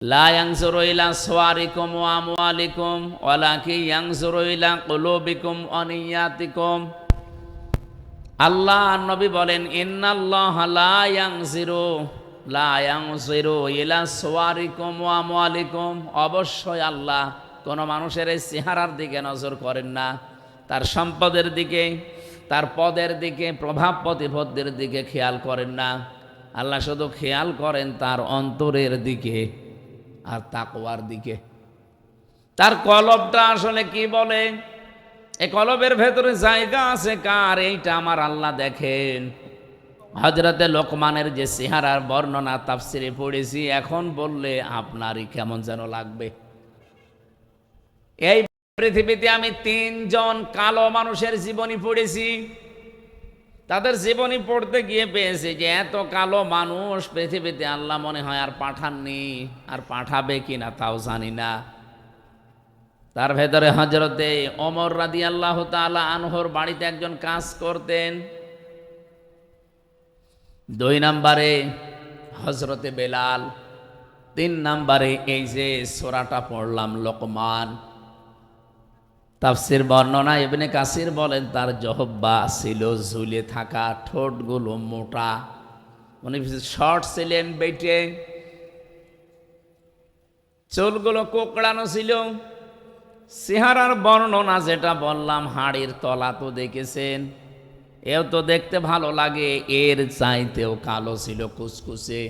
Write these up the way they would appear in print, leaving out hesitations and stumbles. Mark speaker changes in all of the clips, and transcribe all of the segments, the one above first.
Speaker 1: লা ইয়ানজুরু ইলা সুওয়ারিকুম ওয়া আমওয়ালিকুম ওয়ালাকিন ইয়ানজুরু ইলা কুলুবিকুম ওয়া নিয়াতিকুম। আল্লাহ নবী বলেন, ইন্নাল্লাহা লা ইয়ানজিরু ইলা সুওয়ারিকুম ওয়া আমওয়ালিকুম। অবশ্যই আল্লাহ কোনো মানুষের এই চেহারার দিকে নজর করেন না, তার সম্পদের দিকে, তার পদের দিকে, প্রভাব প্রতিপত্তির দিকে খেয়াল করেন না। আল্লাহ শুধু খেয়াল করেন তার অন্তরের দিকে আর তাকওয়ার দিকে। তার কলবটা আসলে কি বলে, এই কলবের ভেতরে জায়গা আছে কার, এইটা আমার আল্লাহ দেখেন। হযরতে লোকমানের যে চেহারার বর্ণনা তাফসিরে পড়েছি, এখন বললে আপনারই কেমন যেন লাগবে। এই পৃথিবীতে আমি 3 জন কালো মানুষের জীবনী পড়েছি। তাদের জীবনী পড়তে গিয়ে পেয়েছি যে এত কালো মানুষ পৃথিবীতে আল্লাহ মনে হয় আর পাঠাননি, আর পাঠাবে কিনা তাও জানি না। তার ভেতরে হযরতে ওমর রাদিয়াল্লাহু তাআলা আনহুর বাড়িতে একজন কাজ করতেন। 2 নম্বরে হযরতে বেলাল, 3 নম্বরে এই যে সূরাটা পড়লাম লোকমান। তাফসির বর্ণনা ইবনে কাসির বলেন তার জহব্বা ছিল ঝুলে থাকা, ঠোঁটগুলো মোটা, উনি শর্ট ছিলেন, বেটে, চুলগুলো কোকড়ানো ছিল। চেহারার বর্ণনা যেটা বললাম, হাড়ির তলা তো দেখেছেন, এও তো দেখতে ভালো লাগে, এর চাইতেও কালো ছিল, কুচকুচে।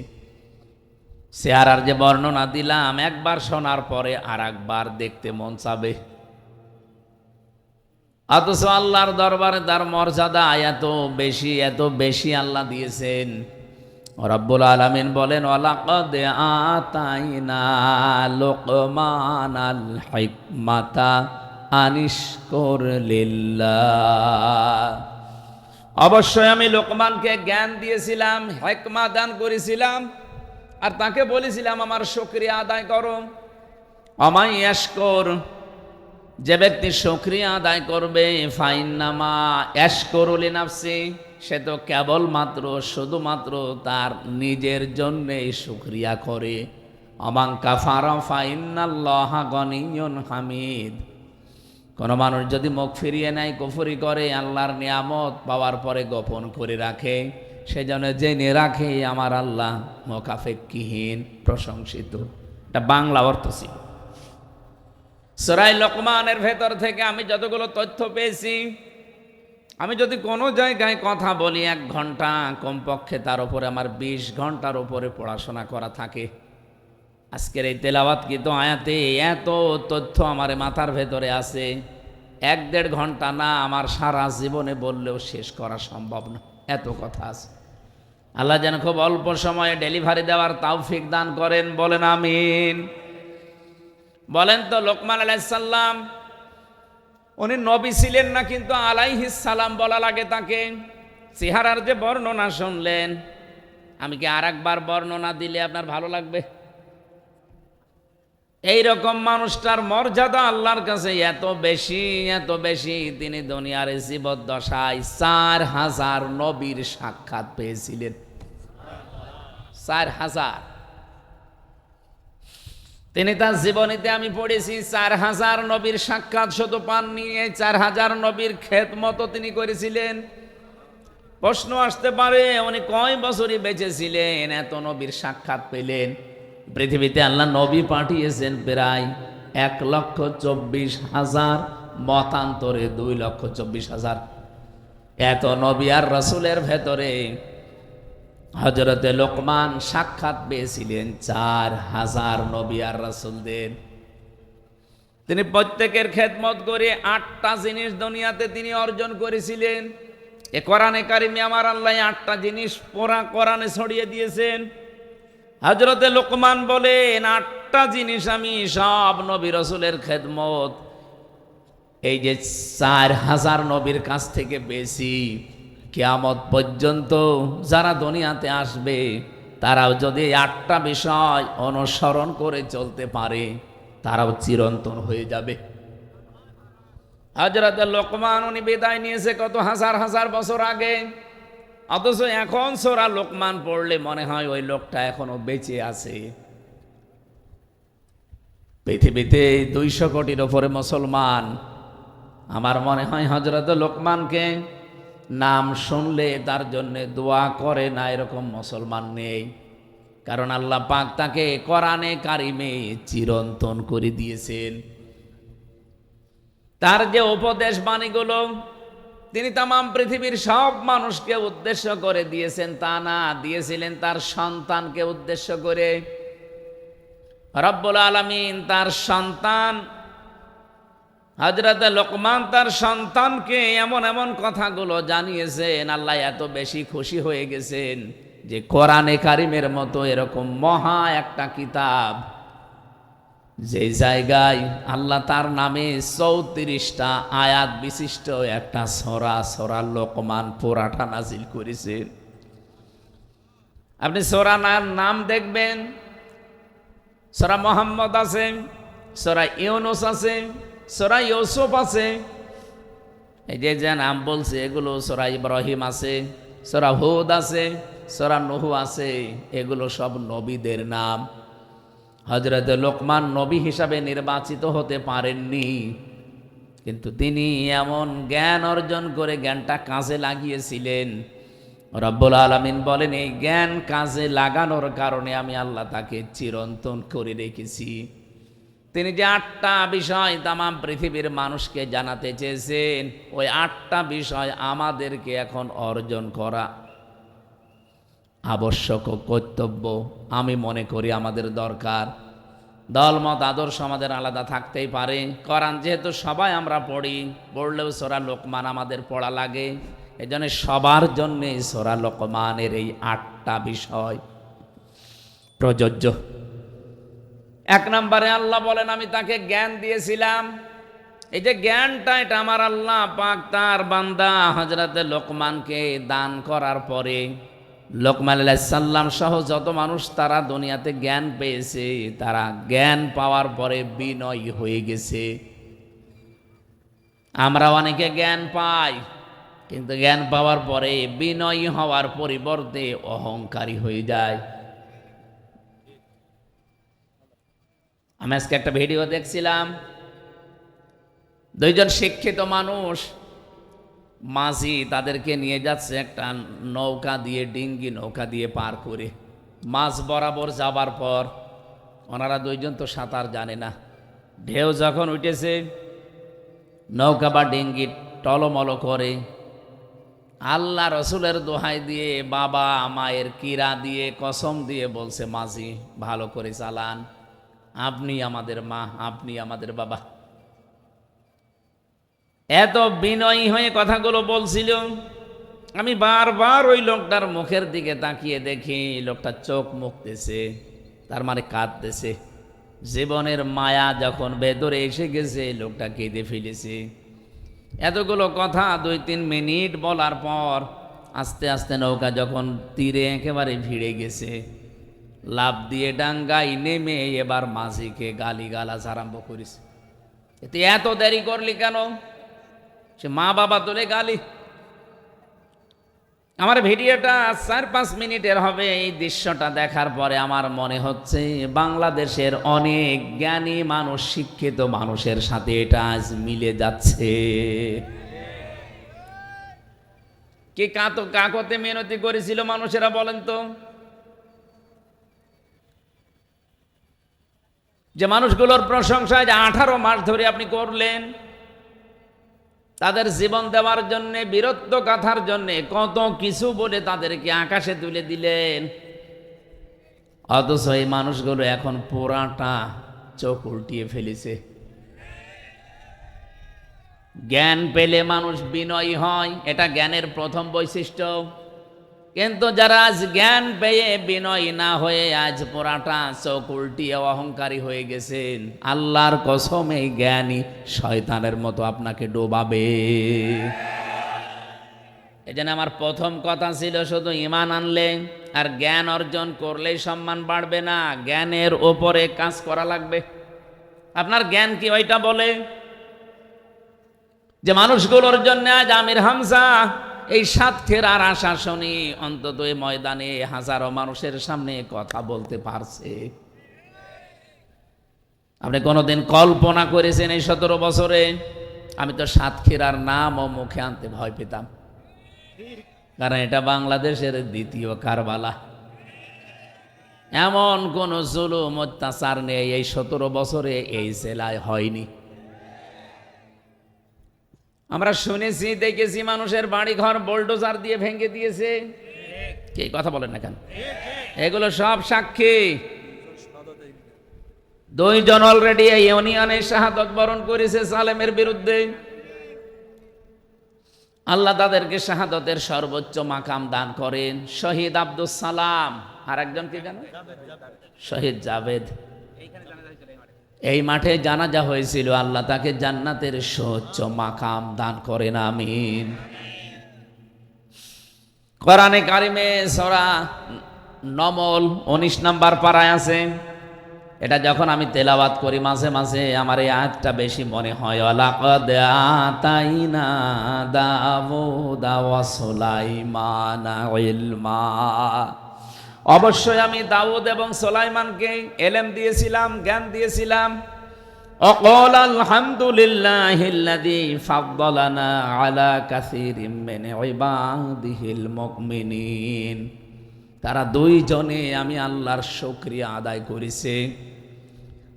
Speaker 1: চেহারার যে বর্ণনা দিলাম, একবার শোনার পরে আর একবার দেখতে মন চাবে। অথচ আল্লাহর দরবারে তার মর্যাদা এত বেশি, এত বেশি আল্লাহ দিয়েছেন। রব্বুল আলামিন বলেন, ওয়ালাকাদ আতাইনা লুকমানাল হিকমাতা আনিশকুর লিল্লাহ। অবশ্যই আমি লোকমানকে জ্ঞান দিয়েছিলাম, হিকমা দান করেছিলাম, আর তাকে বলেছিলাম আমার শুকরিয়া আদায় করো। আমায় ইয়াশকুর, যে ব্যক্তি শুকরিয়া আদায় করবে, ফাইন্নামা ইয়াশকুরু লিনাফসি, সে তো কেবলমাত্র শুধুমাত্র তার নিজের জন্যেই শুকরিয়া করে। আমান কাফারা ফাইন্নাল্লাহা গনিয়্যুন হামিদ। কোনো মানুষ যদি মুখ ফিরিয়ে নেয়, কুফরি করে, আল্লাহর নিয়ামত পাওয়ার পরে গোপন করে রাখে, সেজন্য জেনে রাখে আমার আল্লাহ মোকাফেক্ষিহীন, প্রশংসিত। এটা বাংলা অর্থ ছিল। সূরা লোকমানের ভেতর থেকে আমি যতগুলো তথ্য পেয়েছি, আমি যদি কোনো জায়গায় কথা বলি 1 ঘন্টা, কমপক্ষে তার উপরে আমার 20 ঘন্টার উপরে পড়াশোনা করা থাকে। আজকের এই তেলাওয়াতকৃত আয়াতে এত তথ্য আমার মাথার ভেতরে আছে, 1-1.5 ঘন্টা না, আমার সারা জীবনে বললেও শেষ করা সম্ভব না, এত কথা আছে। আল্লাহ যেন খুব অল্প সময়ে ডেলিভারি দেওয়ার তৌফিক দান করেন, বলেন আমিন। বলেন তো, লোকমান আলাইহিস সালাম উনি নবী ছিলেন না, কিন্তু আলাইহিস সালাম বলা লাগে তাকে। চেহারার যে বর্ণনা শুনলেন, আমি কি আর একবার বর্ণনা দিলে আপনার ভালো লাগবে? এই রকম মানুষটার মর্যাদা আল্লাহর কাছে এত বেশি, এত বেশি, তিনি দুনিয়ার জীবদ্দশায় 4000 নবীর সাক্ষাৎ পেয়েছিলেন। 4000। তিনি তার জীবনীতে আমি পড়েছি 4000 নবীর সাক্ষাৎ শুধু পাননি, এই 4000 নবীর খেদমতও তিনি করেছিলেন। প্রশ্ন আসতে পারে, উনি কয় বছরই বেঁচে ছিলেন, এত নবীর সাক্ষাৎ পেলেন? পৃথিবীতে আল্লাহ নবী পাঠিয়েছেন প্রায় 1,24,000, মতান্তরে 2,24,000। এত নবী আর রাসূলের ভেতরে হযরতে লোকমান সাক্ষাৎ পেয়েছিলেন 4000 নবী আর রাসূলদের। তিনি প্রত্যেকের খেদমত করে 8টা জিনিস দুনিয়াতে তিনি অর্জন করেছিলেন। এ কোরআনে কারিমে আমার আল্লাহ 8টা জিনিস পুরা কোরআনে ছড়িয়ে দিয়েছেন। হযরতে লোকমান বলেন, 8টা জিনিস আমি সব নবী রাসূলের খেদমত এই যে 4000 নবীর কাছ থেকে পেয়েছি। কিয়ামত পর্যন্ত যারা দুনিয়াতে আসবে, তারাও যদি 8টা বিষয় অনুসরণ করে চলতে পারে, তারাও চিরন্তন হয়ে যাবে। হযরতে লোকমান উনি বিদায় নিয়েছে কত হাজার হাজার বছর আগে, অথচ এখন সূরা লোকমান পড়লে মনে হয় ওই লোকটা এখনো বেঁচে আছে। পৃথিবীতে 200 কোটির ওপরে মুসলমান। আমার মনে হয় হযরত লোকমানকে নাম শুনলে তার জন্য দোয়া করে না এরকম মুসলমান নেই। কারণ আল্লাহ পাক তাকে কোরআনে কারিমে চিরন্তন করে দিয়েছেন। তার যে উপদেশ বাণীগুলো তিনি তাম পৃথিবীর সব মানুষকে উদ্দেশ্য করে দিয়েছেন তা না, দিয়েছিলেন তার সন্তানকে উদ্দেশ্য করে। রব্বুল আলামিন তার সন্তান হযরত লোকমান তার সন্তানকে এমন এমন কথাগুলো জানিয়েছেন, আল্লাহ এত বেশি খুশি হয়ে গেছেন যে কোরআনে কারিমের মতো এরকম মহা একটা কিতাব, যে জায়গায় আল্লাহ তার নামে 34টা আয়াত বিশিষ্ট একটা সূরা লোকমান পুরাটা নাজিল করেছেন। আপনি সূরার নাম দেখবেন, সূরা মুহাম্মদ আছে, সূরা ইউনূস আছে, সূরা ইউসুফ আছে। এই যে নাম বলছে এগুলো সূরা ইব্রাহিম আছে, সূরা হুদ আছে, সূরা নূহ আছে, এগুলো সব নবীদের নাম। হযরত লোকমান নবী হিসাবে নির্বাচিত হতে পারেননি, কিন্তু তিনি এমন জ্ঞান অর্জন করে জ্ঞানটা কাজে লাগিয়েছিলেন। রব্বুল আলামিন বলেন এই জ্ঞান কাজে লাগানোর কারণে আমি আল্লাহ তাকে চিরন্তন করে রেখেছি। তিনি যে 8টা বিষয় তাম পৃথিবীর মানুষকে জানাতে চেয়েছেন, ওই 8টা বিষয় আমাদেরকে এখন অর্জন করা আবশ্যক ও কর্তব্য আমি মনে করি আমাদের দরকার। দলমত আদর্শ আমাদের আলাদা থাকতেই পারে, কোরআন যেহেতু সবাই আমরা পড়ি, পড়লেও সূরা লোকমান আমাদের পড়া লাগে। এই জন্য সবার জন্য সূরা লোকমানের এই 8টা বিষয় প্রযোজ্য। 1 নম্বরে আল্লাহ বলেন আমি তাকে জ্ঞান দিয়েছিলাম। এই যে জ্ঞানটা, এটা আমার আল্লাহ পাক তার বান্দা হযরত লোকমানকে দান করার পরে, লোকমান আলাইহিস সালাম সহ যত মানুষ তারা দুনিয়াতে জ্ঞান পেয়েছে, তারা জ্ঞান পাওয়ার পরে বিনয়ী হয়ে গেছে। আমরা অনেকে জ্ঞান পাই, কিন্তু জ্ঞান পাওয়ার পরে বিনয়ী হওয়ার পরিবর্তে অহংকারী হয়ে যায়। আমি আজকে একটা ভিডিও দেখছিলাম, 2জন শিক্ষিত মানুষ মাঝি তাদেরকে নিয়ে যাচ্ছে একটা নৌকা দিয়ে, ডিঙ্গি নৌকা দিয়ে পার করে। মাছ বরাবর যাবার পর ওনারা 2জন তো সাঁতার জানে না, ঢেউ যখন উঠেছে নৌকা বা ডিঙ্গি টলমল করে। আল্লাহ রসুলের দোহাই দিয়ে, বাবা মায়ের কিরা দিয়ে, কসম দিয়ে বলছে মাঝি ভালো করে চালান, আপনি আমাদের মা, আপনি আমাদের বাবা। এত বিনয়ী হয়ে কথাগুলো বলছিল। আমি বারবার ওই লোকটার মুখের দিকে তাকিয়ে দেখি, লোকটা চোখ মুখতেছে, তার মানে কাঁদতেছে। জীবনের মায়া যখন ভেতরে এসে গেছে, লোকটা কেঁদে ফেলেছে। এতগুলো কথা 2-3 মিনিট বলার পর আস্তে আস্তে নৌকা যখন তীরে একেবারে ভিড়ে গেছে, লাফ দিয়ে ডাঙ্গায় নেমে এবার মাঝিকে গালিগালাজ আরম্ভ করেছে। এত দেরি করলি কেন? সে মা বাবা তোলে গালি। আমার ভিডিওটা 4-5 মিনিটের হবে। এই দৃশ্যটা দেখার পরে আমার মনে হচ্ছে বাংলাদেশের অনেক জ্ঞানী মানুষ, শিক্ষিত মানুষের সাথে এটা আজ মিলে যাচ্ছে। কে কাকতে মিনতি করেছিল মানুষেরা বলেন তো? যে মানুষগুলোর প্রশংসায় যে 18 মাস ধরে আপনি করলেন, তাদের জীবন দেওয়ার জন্য, বীরত্ব গাথার জন্য কত কিছু বলে তাদেরকে আকাশে তুলে দিলেন। অথচ এই মানুষগুলো এখন পুরাটা চোখ উল্টিয়ে ফেলেছে। জ্ঞান পেলে মানুষ বিনয়ী হয়, এটা জ্ঞানের প্রথম বৈশিষ্ট্য। কিন্তু যারা আজ জ্ঞান পেয়ে বিনয়ী না হয়ে আজ পুরাটা চোখ উল্টিয়ে অহংকারী হয়ে গেছেন, আল্লাহর কসম এই জ্ঞানী শয়তানের মতো আপনাকে ডোবাবে। এজন্য আমার প্রথম কথা ছিল শুধু ঈমান আনলে আর জ্ঞান অর্জন করলেই সম্মান বাড়বে না, জ্ঞানের ওপরে কাজ করা লাগবে। আপনার জ্ঞান কি ওইটা বলে যে মানুষগুলোর জন্য আজ আমির হামজা এই সাতক্ষীরার আশা শুনি অন্তত এই ময়দানে হাজারো মানুষের সামনে কথা বলতে পারছে? আপনি কোনোদিন কল্পনা করেছেন এই 17 বছরে? আমি তো সাতক্ষীরার নামও মুখে আনতে ভয় পেতাম, কারণ এটা বাংলাদেশের দ্বিতীয় কারবালা। এমন কোন জুলুম অত্যাচার নেই এই 17 বছরে এই জেলায় হয়নি। আমরা শুনেছি, দেখেছি, মানুষের বাড়ি ঘর বোল্ডোজার দিয়ে ভেঙে দিয়েছে। কে কথা বলেন না কেন? এগুলো সব সাক্ষী। 2 জন অলরেডি এই ইউনিয়নে শাহাদত বরণ করেছে সালেমের বিরুদ্ধে। আল্লাহ তাদেরকে শাহাদতের সর্বোচ্চ মাকাম দান করেন। শহীদ আব্দুল সালাম, আর একজন কে জানো? শহীদ জাভেদ। এই মাঠে জানাজা হয়েছিল, আল্লাহ তাকে জান্নাতের সর্বোচ্চ মাকাম দান করেন, আমিন। কোরআনে কারিমে সূরা নমল 19 নম্বর পারায় আছে। এটা যখন আমি তেলাওয়াত করি মাঝে মাঝে আমার এই আয়াতটা বেশি মনে হয়। ওয়ালাকাদ আতাইনা দাউদা ওয়া সুলাইমানা ইলমা, অবশ্যই আমি দাউদ এবং সুলাইমানকে ইলম দিয়েছিলাম, জ্ঞান দিয়েছিলাম। ওয়াকাল আলহামদুলিল্লাহিল্লাযী ফাদ্দালানা আলা কাসীরিম মিন ইবাদিহিল মুমিনিন। তারা 2 জনে আমি আল্লাহর শুকরিয়া আদায় করেছে।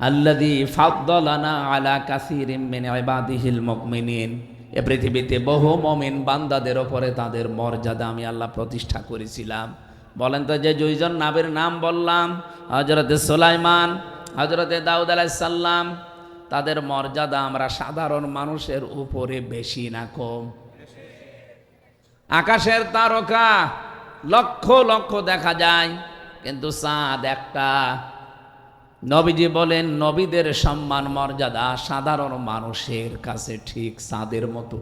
Speaker 1: আল্লাযী ফাদ্দালানা আলা কাসীরিম মিন ইবাদিহিল মুমিনিন, এ পৃথিবীতে বহু মুমিন বান্দাদের উপরে তাদের মর্যাদা আমি আল্লাহ প্রতিষ্ঠা করেছিলাম। বলেন তো, যে 2 জন নবীর নাম বললাম, হযরতে সুলাইমান, হযরতে দাউদ আলাইহিস সালাম, তাদের মর্যাদা আমরা সাধারণ মানুষের উপরে বেশি না কম? আকাশের তারকা লক্ষ লক্ষ দেখা যায়, কিন্তু চাঁদ একটা। নবীজি বলেন, নবীদের সম্মান মর্যাদা সাধারণ মানুষের কাছে ঠিক চাঁদের মতো।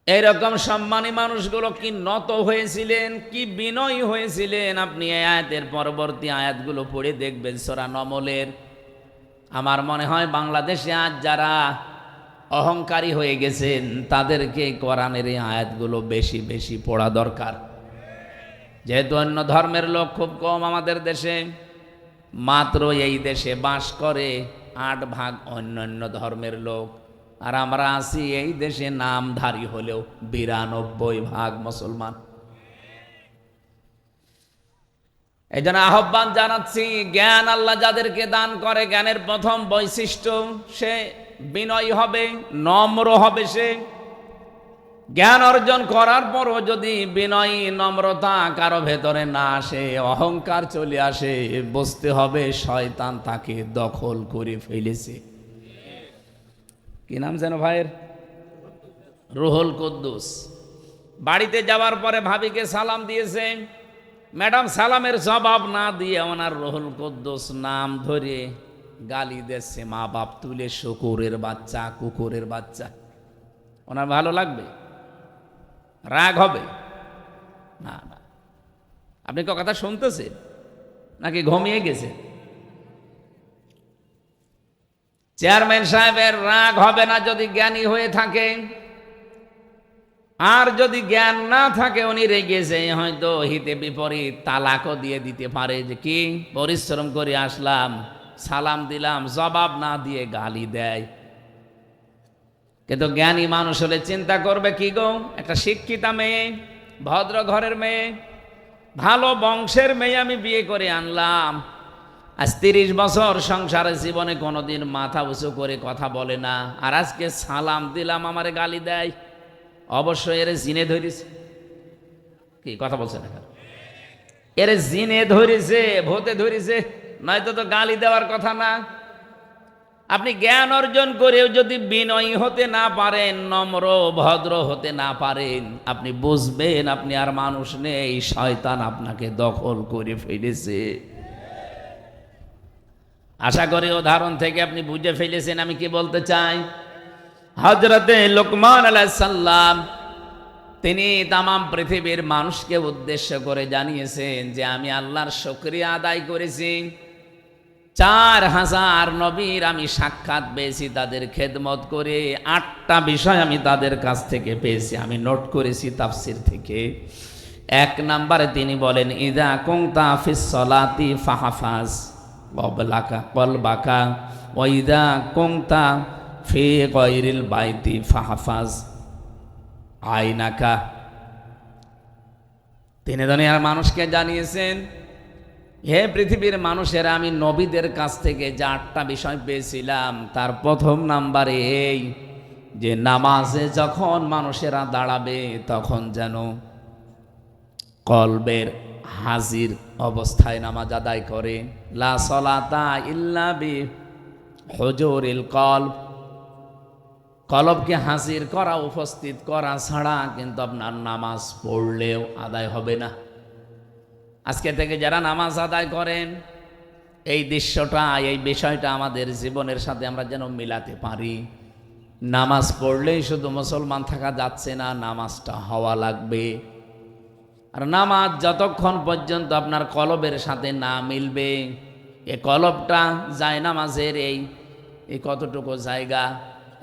Speaker 1: এইরকম সম্মানী মানুষগুলো কি নত হয়েছিলেন, কি বিনয়ী হয়েছিলেন, আপনি এই আয়াতের পরবর্তী আয়াতগুলো পড়ে দেখবেন সূরা নমলের। আমার মনে হয় বাংলাদেশে আজ যারা অহংকারী হয়ে গেছেন তাদেরকে কোরআনের এই আয়াতগুলো বেশি বেশি পড়া দরকার। যেহেতু অন্য ধর্মের লোক খুব কম আমাদের দেশে, মাত্র এই দেশে বাস করে 8 ভাগ অন্যান্য ধর্মের লোক, আর আমরা আছি এই দেশে নামধারী হলেও 92 ভাগ মুসলমান। এই জন্য আহ্বান জানাচ্ছি, জ্ঞান আল্লাহ যাদেরকে দান করে, জ্ঞানের প্রথম বৈশিষ্ট্য সে বিনয়ী হবে, নম্র হবে। সে জ্ঞান অর্জন করার পরও যদি বিনয়ী নম্রতা কারো ভেতরে না আসে, অহংকার চলে আসে, বুঝতে হবে শয়তান তাকে দখল করে ফেলেছে। কি নাম যেন ভাইয়ের? রুহুল কুদ্দুস। বাড়িতে যাওয়ার পরে ভাবিকে সালাম দিয়েছে, ম্যাডাম সালামের জবাব না দিয়ে ওনার রুহুল কুদ্দুস নাম ধরে গালি দিচ্ছে, মা বাপ তুলে, শুকুরের বাচ্চা, কুকুরের বাচ্চা। ওনার ভালো লাগবে? রাগ হবে? না না। আপনি কথা শুনতেছেন নাকি ঘুমিয়ে গেছে? চেয়ারম্যান সাহেবের রাগ হবে না যদি জ্ঞানী হয়ে থাকে, আর যদি জ্ঞান না থাকে উনি রেগেছে, হয়তো হিতে বিপরীত তালাকও দিয়ে দিতে পারে। যে কি পরিশ্রম করে আসলাম, সালাম দিলাম, জবাব না দিয়ে গালি দেয়। কিন্তু জ্ঞানী মানুষ হলে চিন্তা করবে, কি গো, একটা শিক্ষিতা মেয়ে, ভদ্র ঘরের মেয়ে, ভালো বংশের মেয়ে আমি বিয়ে করে আনলাম, আজ 30 বছর সংসারে জীবনে কোনোদিন মাথা উঁচু করে কথা বলে না, আর আজকে সালাম দিলাম আমারে গালি দেয়। অবশ্যই এর জিনে ধরেছে। কি কথা বলছেন? এর জিনে ধরেছে, ভূতে ধরেছে, নয়তো তো গালি দেওয়ার কথা না। আপনি জ্ঞান অর্জন করেও যদি বিনয়ী হতে না পারেন, নম্র ভদ্র হতে না পারেন, আপনি বুঝবেন আপনি আর মানুষ নেই, শয়তান আপনাকে দখল করে ফেলেছে। আশা করি উদাহরণ থেকে আপনি বুঝে ফেলেছেন আমি কি বলতে চাই। হযরতে লোকমান আলাইহিস সালাম তিনি তাম পৃথিবীর মানুষকে উদ্দেশ্য করে জানিয়েছেন যে আমি আল্লাহর শুকরিয়া আদায় করেছি। 4000 নবীর আমি সাক্ষাৎ পেয়েছি, তাদের খেদমত করে 8টা বিষয় আমি তাদের কাছ থেকে পেয়েছি, আমি নোট করেছি তাফসির থেকে। 1 নম্বরে তিনি বলেন, ইযা কুনতা ফিস সালাতি ফাহফাজ, ক্বাবলাকা কলবাকা ওয়া ইযা কুনতা ফি গায়রিল বাইতি ফাহফাজ আইনাকা। তিনি দুনিয়ার মানুষকে জানিয়েছেন, হে পৃথিবীর মানুষেরা, আমি নবীদের কাছ থেকে যে 8টা বিষয় পেয়েছিলাম তার প্রথম নাম্বারে এই যে নামাজে যখন মানুষেরা দাঁড়াবে তখন যেন কলবের হাজির অবস্থায় নামাজ আদায় করে। লা সলাতা ইল্লা বি হুজুরিল কলব, কলবকে হাজির করা, উপস্থিত করা ছাড়া কিন্তু আপনার নামাজ পড়লেও আদায় হবে না। আজকে থেকে যারা নামাজ আদায় করেন, এই দৃশ্যটা, এই বিষয়টা আমাদের জীবনের সাথে আমরা যেন মিলাতে পারি। নামাজ পড়লেই শুধু মুসলমান থাকা যাচ্ছে না, নামাজটা হওয়া লাগবে। আর নামাজ যতক্ষণ পর্যন্ত আপনার কলবের সাথে না মিলবে, এ কলবটা যায় নামাজের এই কতটুকু জায়গা,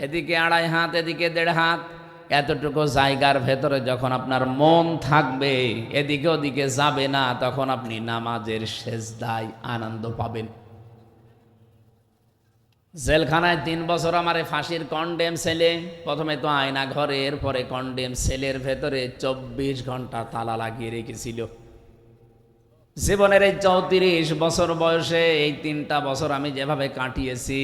Speaker 1: এদিকে 2.5 হাত, এদিকে 1.5 হাত, এতটুকু জায়গার ভেতরে যখন আপনার মন থাকবে, এদিকে ওদিকে যাবে না, তখন আপনি নামাজের সেজদায় আনন্দ পাবেন। জেলখানায় 3 বছর আমারে ফাঁসির কন্ডেম সেলে, প্রথমে তো আয়না ঘরে, এরপরে কন্ডেম সেলের ভেতরে 24 ঘন্টা তালা লাগিয়ে রেখেছিল। জীবনের এই 34 বছর বয়সে এই 3টা বছর আমি যেভাবে কাটিয়েছি,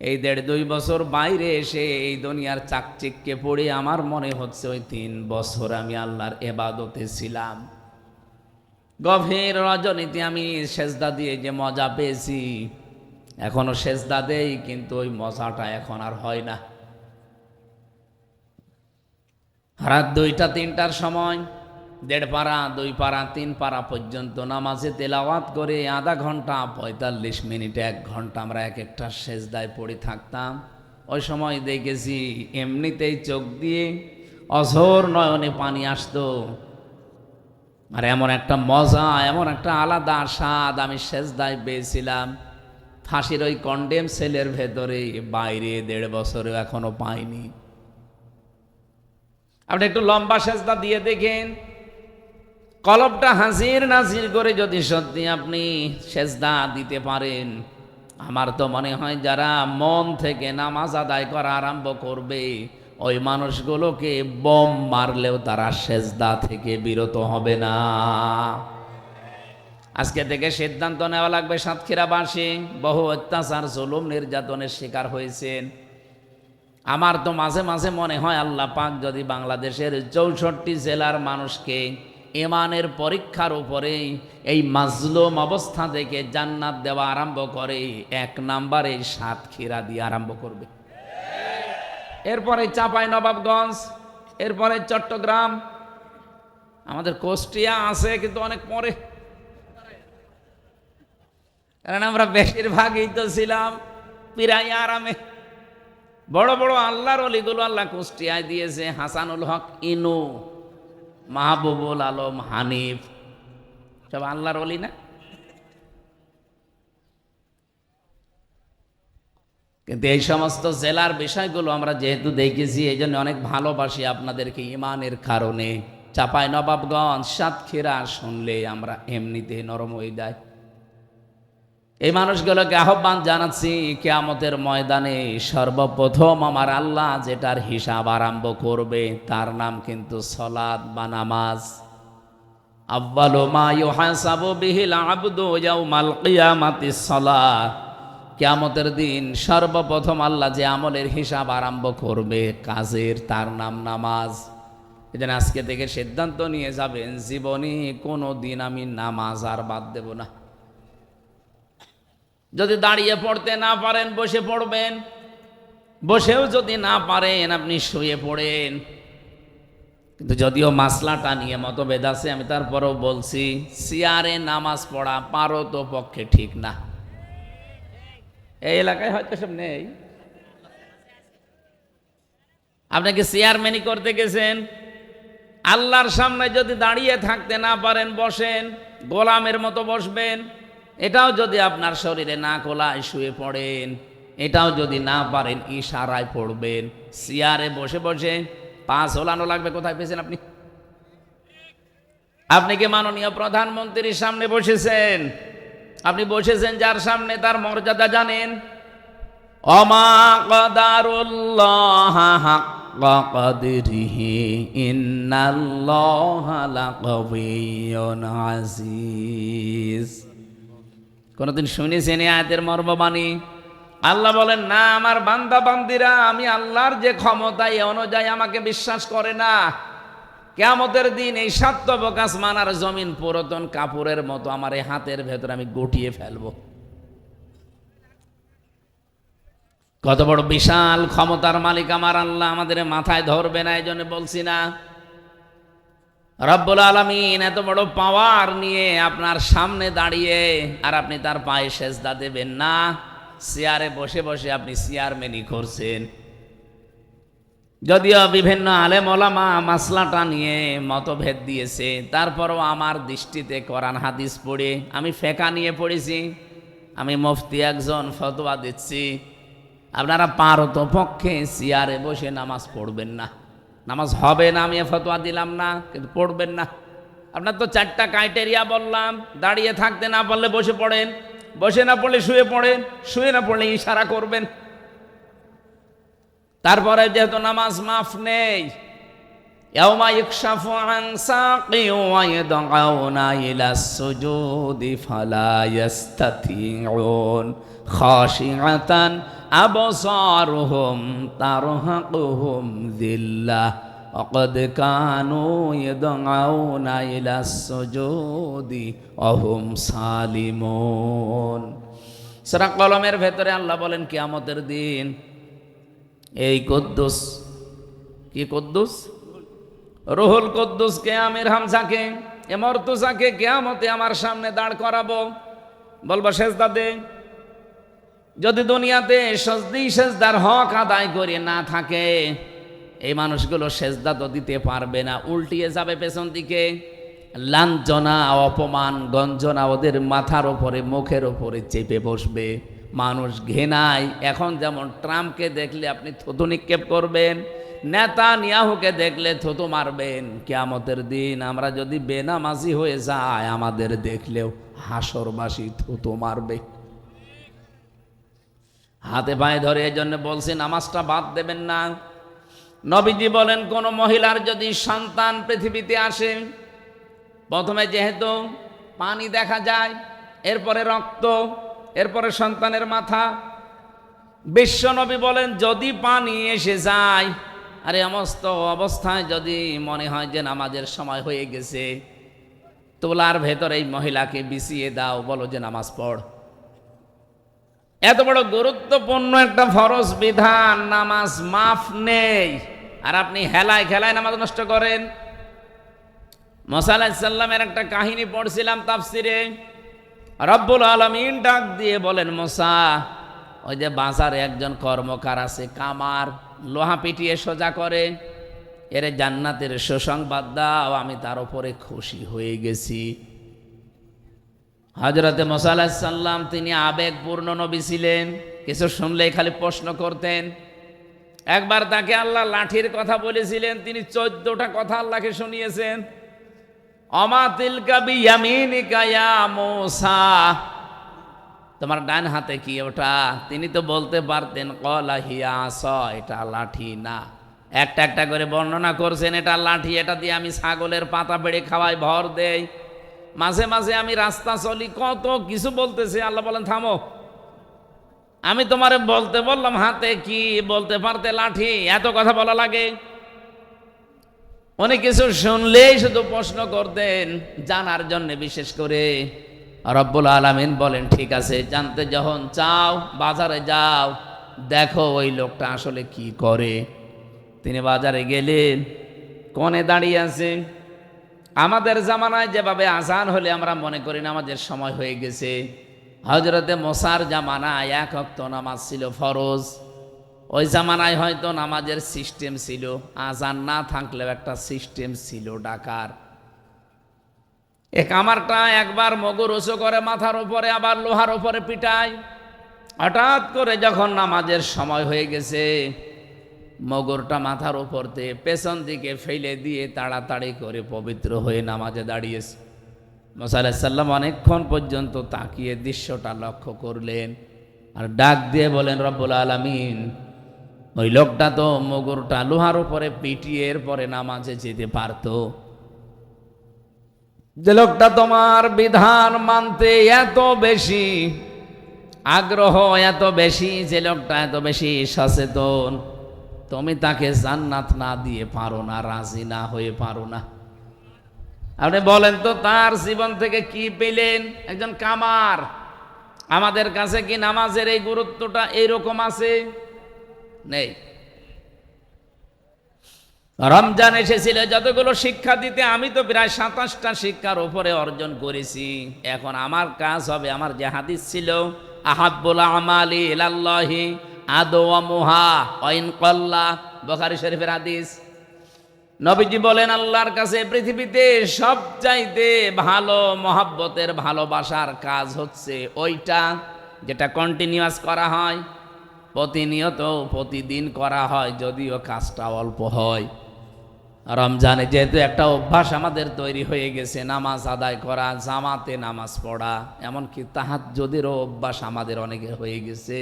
Speaker 1: এই 1.5-2 বছর বাইরে এসে এই দুনিয়ার চাকচিক্যে পড়ে আমার মনে হচ্ছে ওই 3 বছর আমি আল্লাহর ইবাদতে ছিলাম। গভীর রজনীতে আমি সেজদা দিয়ে যে মজা পেয়েছি, এখনো সেজদা দেই, কিন্তু ওই মজাটা এখন আর হয় না। রাত 2টা-3টার সময় 1.5 পারা, 2 পারা, 3 পারা পর্যন্ত নামাজে তেলাওয়াত করে আধা ঘন্টা, 45 মিনিট, 1 ঘন্টা আমরা এক একটা সেজদায় পড়ে থাকতাম। ওই সময় দেখেছি এমনিতেই চোখ দিয়ে অঝোর নয়নে পানি আসতো। আর এমন একটা মজা, এমন একটা আলাদা স্বাদ আমি সেজদায় পেয়েছিলাম, ফাঁসির ওই কন্ডেম সেলের ভেতরে, বাইরে 1.5 বছরেও এখনো পাইনি। আপনি একটু লম্বা সেজদা দিয়ে দেখেন, কলবটা হাজির নাজির করে যদি সত্যি আপনি সেজদা দিতে পারেন, আমার তো মনে হয় যারা মন থেকে নামাজ আদায় করা আরম্ভ করবে, ওই মানুষগুলোকে বোম মারলেও তারা সেজদা থেকে বিরত হবে না। আজকে থেকে সিদ্ধান্ত নেওয়া লাগবে। সাতক্ষীরাবাসী বহু অত্যাচার, জুলুম, নির্যাতনের শিকার হয়েছেন। আমার তো মাঝে মাঝে মনে হয় আল্লাহ পাক যদি বাংলাদেশের 64 জেলার মানুষকে ইমানের পরীক্ষার উপরে এই মাজলুম অবস্থা থেকে জান্নাত দেওয়া আরম্ভ করে, 1 নম্বরে সাতক্ষীরা দিয়ে আরম্ভ করবে, এরপরে চাঁপাইনবাবগঞ্জ, এরপরে চট্টগ্রাম, আমাদের কুষ্টিয়া আছে কিন্তু অনেক পরে, কারণ আমরা বেশিরভাগই তো ছিলাম পিরাই আরামে। বড় বড় আল্লাহর ওলিগুলো আল্লাহ কুষ্টিয়ায় দিয়েছে, হাসানুল হক ইনু, মাহবুবুল আলম হানিফ, সব আল্লাহর ওলি না? কিন্তু এই সমস্ত জেলার বিষয়গুলো আমরা যেহেতু দেখেছি, এই জন্য অনেক ভালোবাসি আপনাদেরকে ইমানের কারণে। চাঁপাইনবাবগঞ্জ, সাতক্ষীরা শুনলে আমরা এমনিতে নরম হয়ে যাই। এই মানুষগুলোকে আহ্বান জানাচ্ছি, কিয়ামতের ময়দানে সর্বপ্রথম আমার আল্লাহ যেটার হিসাব আরম্ভ করবে তার নাম কিন্তু সালাত বা নামাজ। আউয়ালু মা ইউহাসাবু বিহিল আবদু ইয়াউমাল কিয়ামাতিস সালাত। কিয়ামতের দিন সর্বপ্রথম আল্লাহ যে আমলের হিসাব আরম্ভ করবে কাজের, তার নাম নামাজ। এজন্য আজকে থেকে সিদ্ধান্ত নিয়ে যাবেন, জীবনে কোনো দিন আমি নামাজ আর বাদ দেব না। যদি দাঁড়িয়ে পড়তে না পারেন বসে পড়বেন, বসেও যদি না পারেন আপনি শুয়ে পড়েন। কিন্তু যদিও মাসলাটা নিয়ে মতভেদ আছে, আমি তারপরেও বলছি, চেয়ারে নামাজ পড়া পারো তো পক্ষে ঠিক না। এই এলাকায় হয়তো সব নেই। আপনাকে চেয়ারম্যানই করতে গেছেন, আল্লাহর সামনে যদি দাঁড়িয়ে থাকতে না পারেন বসেন, গোলামের মতো বসবেন। এটাও যদি আপনার শরীরে না কোলায় শুয়ে পড়েন, এটাও যদি না পারেন ইশারায় পড়বেন। চেয়ারে বসে বসে পা ঝোলানো লাগবে। কোথায় পেয়েছেন আপনি? আপনি কি মাননীয় প্রধানমন্ত্রীর সামনে বসেছেন? আপনি বসেছেন যার সামনে, তার মর্যাদা জানেন? অমা কদারুল্লাহ হাক্কা কদরিহি ইন্নাল্লাহা লাকাবিয়্যুন আজিজ। কোনদিন শুনেছেন এই আয়াতের মর্মবাণী? আল্লাহ বলেন, না, আমার বান্দা বান্দিরা আমি আল্লাহর যে ক্ষমতা এই অনুযায়ী আমাকে বিশ্বাস করে না। কিয়ামতের দিন এই সাতবক আসমান আর জমিন পুরাতন কাপড়ের মতো আমার এই হাতের ভেতর আমি গুটিয়ে ফেলবো। কত বড় বিশাল ক্ষমতার মালিক আমার আল্লাহ, আমাদের মাথায় ধরবে না। এই জন্য বলছি না, রব্বুল আলামিন এত বড় পাওয়ার নিয়ে আপনার সামনে দাঁড়িয়ে আর আপনি তার পায়ে সেজদা দেবেন না। চেয়ারে বসে বসে আপনি চেয়ারম্যানই করছেন। যদিও বিভিন্ন আলেম ওলামা মাসলাটা নিয়ে মতভেদ দিয়েছে, তারপরও আমার দৃষ্টিতে কোরআন হাদিস পড়ে, আমি ফেকা নিয়ে পড়েছি, আমি মুফতি একজন, ফতোয়া দিচ্ছি, আপনারা পারতপক্ষে চেয়ারে বসে নামাজ পড়বেন না। নামাজ হবে না আমি ফতোয়া দিলাম না, কিন্তু পড়বেন না। আপনার তো 4টা ক্রাইটেরিয়া বললাম, দাঁড়িয়ে থাকতে না পারলে বসে পড়েন, বসে না পড়লে শুয়ে পড়েন, শুয়ে না পড়লে ইশারা করবেন। তারপরে যেহেতু নামাজ মাফ নেই, ইয়াউমা ইকশাফু আন সাকিন ওয়া ইয়াদউনা ইলাস সুজুদি ফালা ইস্তাতিউন খাশিআতান আবসারুহুম তারহাকুহুম যিল্লাহ ওয়া ক্বাদ কানু ইয়াদউনা ইলাস সুজুদি ওয়া হুম সালিমুন। সূরা কলমের ভেতরে আল্লাহ বলেন কিয়ামতের দিন এই কুদ্দুস, কি কুদ্দুস? রুহুল কুদ্দুসকে, আমির হামজাকে, এ মর্তুজাকে কিয়ামতে আমার সামনে দাঁড় করাবো, বলবো সেজদা দে। যদি দুনিয়াতে সেজদার হক আদায় করে না থাকে, এই মানুষগুলো সেজদা তো দিতে পারবে না, উল্টিয়ে যাবে পেছন দিকে। লাঞ্ছনা, অপমান, গঞ্জনা ওদের মাথার ওপরে, মুখের ওপরে চেপে বসবে। মানুষ ঘৃণায়, এখন যেমন ট্রাম্পকে দেখলে আপনি থুতু নিক্ষেপ করবেন, নেতানিয়াহুকে দেখলে থুতু মারবেন, কিয়ামতের দিন আমরা যদি বেনামাজি হয়ে যায়, আমাদের দেখলেও হাসরবাসী থুতু মারবে, হাতে পায়ে ধরে। এই জন্য বলছি নামাজটা বাদ দেবেন না। নবীজি বলেন, কোন মহিলার যদি সন্তান পৃথিবীতে আসে, প্রথমে যেহেতু পানি দেখা যায়, এরপরে রক্ত, এরপরে সন্তানের মাথা, বিশ্ব নবী বলেন যদি পানি এসে যায় আর সমস্ত অবস্থায় যদি মনে হয় যে নামাজের সময় হয়ে গেছে, তোলার ভেতরে এই মহিলাকে বিছিয়ে দাও, বলো যে নামাজ পড়। এত বড় গুরুত্বপূর্ণ একটা ফরজ বিধান, নামাজ মাফ নেই, আর আপনি হেলায় খেলায় নামাজ নষ্ট করেন। মুসা আলাইহিস সালামের একটা কাহিনী পড়ছিলাম তাফসিরে। রব্বুল আলামিন ডাক দিয়ে বলেন, মুসা, ওই যে বাজারে একজন কর্মকার আছে, কামার, লোহা পিটিয়ে সোজা করে, এর জান্নাতের সুসংবাদ দাও, আমি তার উপরে খুশি হয়ে গেছি। হযরতে মুসা আলাইহিস সালাম তিনি আবেগপূর্ণ নবী ছিলেন, কিছু শুনলেই খালি প্রশ্ন করতেন। একবার তাকে আল্লাহ লাঠির কথা বলেছিলেন, তিনি 14টা কথা আল্লাহকে শুনিয়েছেন। অমা তিলকা বিয়ামিনিকা ইয়া মূসা, তোমার ডান হাতে কি ওটা? তিনি তো বলতে পারতেন ক্বালা হিয়া আসা, এটা লাঠি না। একটা একটা করে বর্ণনা করছেন, এটা লাঠি, এটা দিয়ে আমি ছাগলের পাতা পেড়ে খাওয়াই, ভর দেই, মাঝে মাঝে আমি রাস্তা চলি, কত কিছু বলতেছে। আল্লাহ বলেন, থামো, আমি তোমারে বলতে বললাম হাতে কি, বলতে পারতে লাঠি, এত কথা বলা লাগে? অনেক কিছু শুনলেই শুধু প্রশ্ন করতেন, জানার জন্য। বিশেষ করে রব্বুল আলামিন বলেন, ঠিক আছে, জানতে যখন চাও বাজারে যাও, দেখো ওই লোকটা আসলে কি করে। তিনি বাজারে গেলেন, কোণে দাঁড়িয়ে আছে। আমাদের জামানায় যেভাবে আজান হলে আমরা মনে করি নামাজের সময় হয়ে গেছে, হযরতে মুসার জামানায় 1 ওয়াক্ত নামাজ ছিল ফরজ। ওই জামানায় হয়তো নামাজের সিস্টেম ছিল, আজান না থাকলেও একটা সিস্টেম ছিল ডাকার। এ কামারটা একবার মগর উঁচু করে মাথার উপরে, আবার লোহার উপরে পিটায়। হঠাৎ করে যখন নামাজের সময় হয়ে গেছে, মগরটা মাথার উপর দিয়ে পেছন দিকে ফেলে দিয়ে তাড়াতাড়ি করে পবিত্র হয়ে নামাজে দাঁড়িয়েছে। মুসা আলাইহিস সালাম অনেকক্ষণ পর্যন্ত তাকিয়ে দৃশ্যটা লক্ষ্য করলেন আর ডাক দিয়ে বলেন, রব্বুল আলামিন, ওই লোকটা তো মুগুরটা লোহার উপরে পিটিয়ে এরপরে নামাজে যেতে পারতো। যে লোকটা তোমার বিধান মানতে এত বেশি আগ্রহ, এত বেশি, যে লোকটা এত বেশি সচেতন, তুমি তাকে জান্নাত না দিয়ে পারো না, রাজি না হয়ে পারো না। আপনি বলেন তো তার জীবন থেকে কি পেলেন? একজন কামার। আমাদের কাছে কি নামাজের এই গুরুত্বটা এইরকম আছে? নেই। রমজান এসেছিল যতগুলো শিক্ষা দিতে, আমি তো প্রায় 27টা শিক্ষার উপরে অর্জন করেছি। এখন আমার কাজ হবে, আমার যে হাদিস ছিল, আহাব্বুল আমালি ইলাল্লাহি আদওয়ামুহা ওয়া ইন ক্বাল্লা, বুখারী শরীফের হাদিস। নবীজি বলেন, আল্লাহর কাছে পৃথিবীতে সবচাইতে ভালো মহব্বতের ভালোবাসার কাজ হচ্ছে ওইটা যেটা কন্টিনিউয়াস করা হয়, প্রতিনিয়ত প্রতিদিন করা হয়, যদিও কাজটা অল্প হয়। রমজানে যেহেতু একটা অভ্যাস আমাদের তৈরি হয়ে গেছে, নামাজ আদায় করা, জামাতে নামাজ পড়া, এমনকি তাহাজ্জুদেরও অভ্যাস আমাদের অনেকের হয়ে গেছে।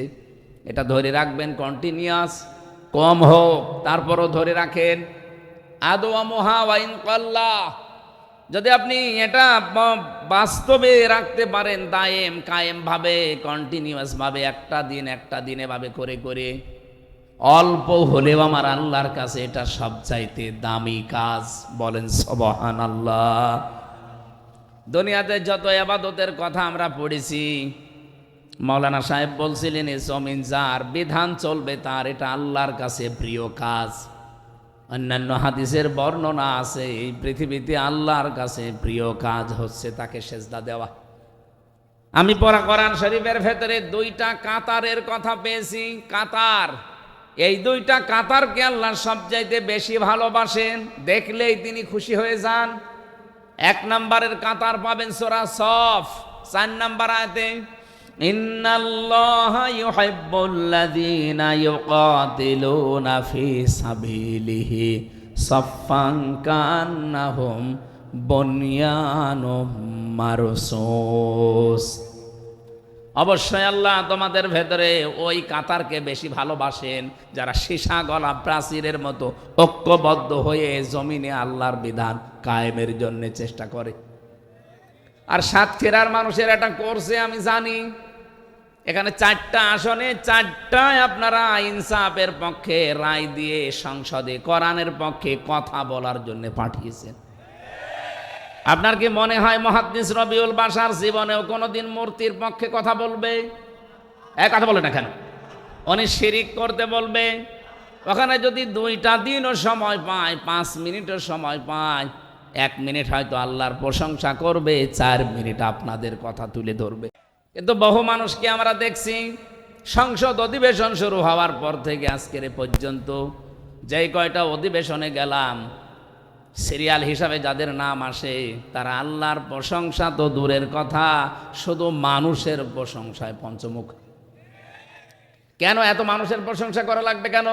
Speaker 1: এটা ধরে রাখবেন, কন্টিনিউয়াস, কম হোক তারপরও ধরে রাখেন। আদওয়ামুহা ওয়া ইন ক্বাল্লা, যদি আপনি এটা বাস্তবে রাখতে পারেন, দায়েম কায়েম ভাবে, কন্টিনিউয়াস ভাবে, একটা দিন এভাবে করে করে, অল্প হলেও আমার আল্লাহর কাছে এটা সবচাইতে দামি কাজ। বলেন সুবহানাল্লাহ। দুনিয়াতে যত ইবাদতের কথা আমরা পড়েছি, মাওলানা সাহেব বলছিলেন, এ জমিন যার, বিধান চলবে তার, এটা আল্লাহর কাছে প্রিয় কাজ। অন্যান্য হাদিসের বর্ণনা আছে, এই পৃথিবীতে আল্লাহর কাছে প্রিয় কাজ হচ্ছে তাকে সেজদা দেওয়া। আমি পড়া কোরআন শরীফের ভেতরে 2টা কাতারের কথা পেয়েছি। কাতার, এই 2টা কাতারকে আল্লাহ সবচাইতে বেশি ভালোবাসেন, দেখলেই তিনি খুশি হয়ে যান। 1 নম্বরের কাতার পাবেন সূরা সফ 4 নম্বর আয়াতে, ইন্নাল্লাহা ইউহিব্বুল্লাযীনা ইউকাতিলুনা ফি সাবিলিহি সাফফান কান্নাহুম বুনয়ানুম মারসুস। অবশ্যই আল্লাহ তোমাদের ভেতরে ওই কাতারকে বেশি ভালোবাসেন যারা সীসা গলা প্রাচীরের মতো ঐক্যবদ্ধ হয়ে জমিনে আল্লাহর বিধান কায়েমের জন্য চেষ্টা করে। আর সাতক্ষীরার মানুষের এটা করছে আমি জানি। এখানে 4টা আসনে 4টায় আপনারা ইনসাফের পক্ষে রায় দিয়ে সংসদে কোরআনের পক্ষে কথা বলার জন্য পাঠিয়েছেন। আপনার কি মনে হয় মুহাদ্দিস রবিউল বাশার জীবনেও কোনোদিন মূর্তির পক্ষে কথা বলবে? কথা বলে না কেন? উনি শিরিক করতে বলবে। ওখানে যদি 2টা দিনও সময় পায়, 5 মিনিটও সময় পায়, 1 মিনিট হয়তো আল্লাহর প্রশংসা করবে, 4 মিনিট আপনাদের কথা তুলে ধরবে। কিন্তু বহু মানুষকে আমরা দেখছি সংসদ অধিবেশন শুরু হওয়ার পর থেকে আজকের পর্যন্ত যেই কয়টা অধিবেশনে গেলাম, সিরিয়াল হিসাবে যাদের নাম আসে, তারা আল্লাহর প্রশংসা তো দূরের কথা, শুধু মানুষের প্রশংসায় পঞ্চমুখ। কেন এত মানুষের প্রশংসা করা লাগবে কেন?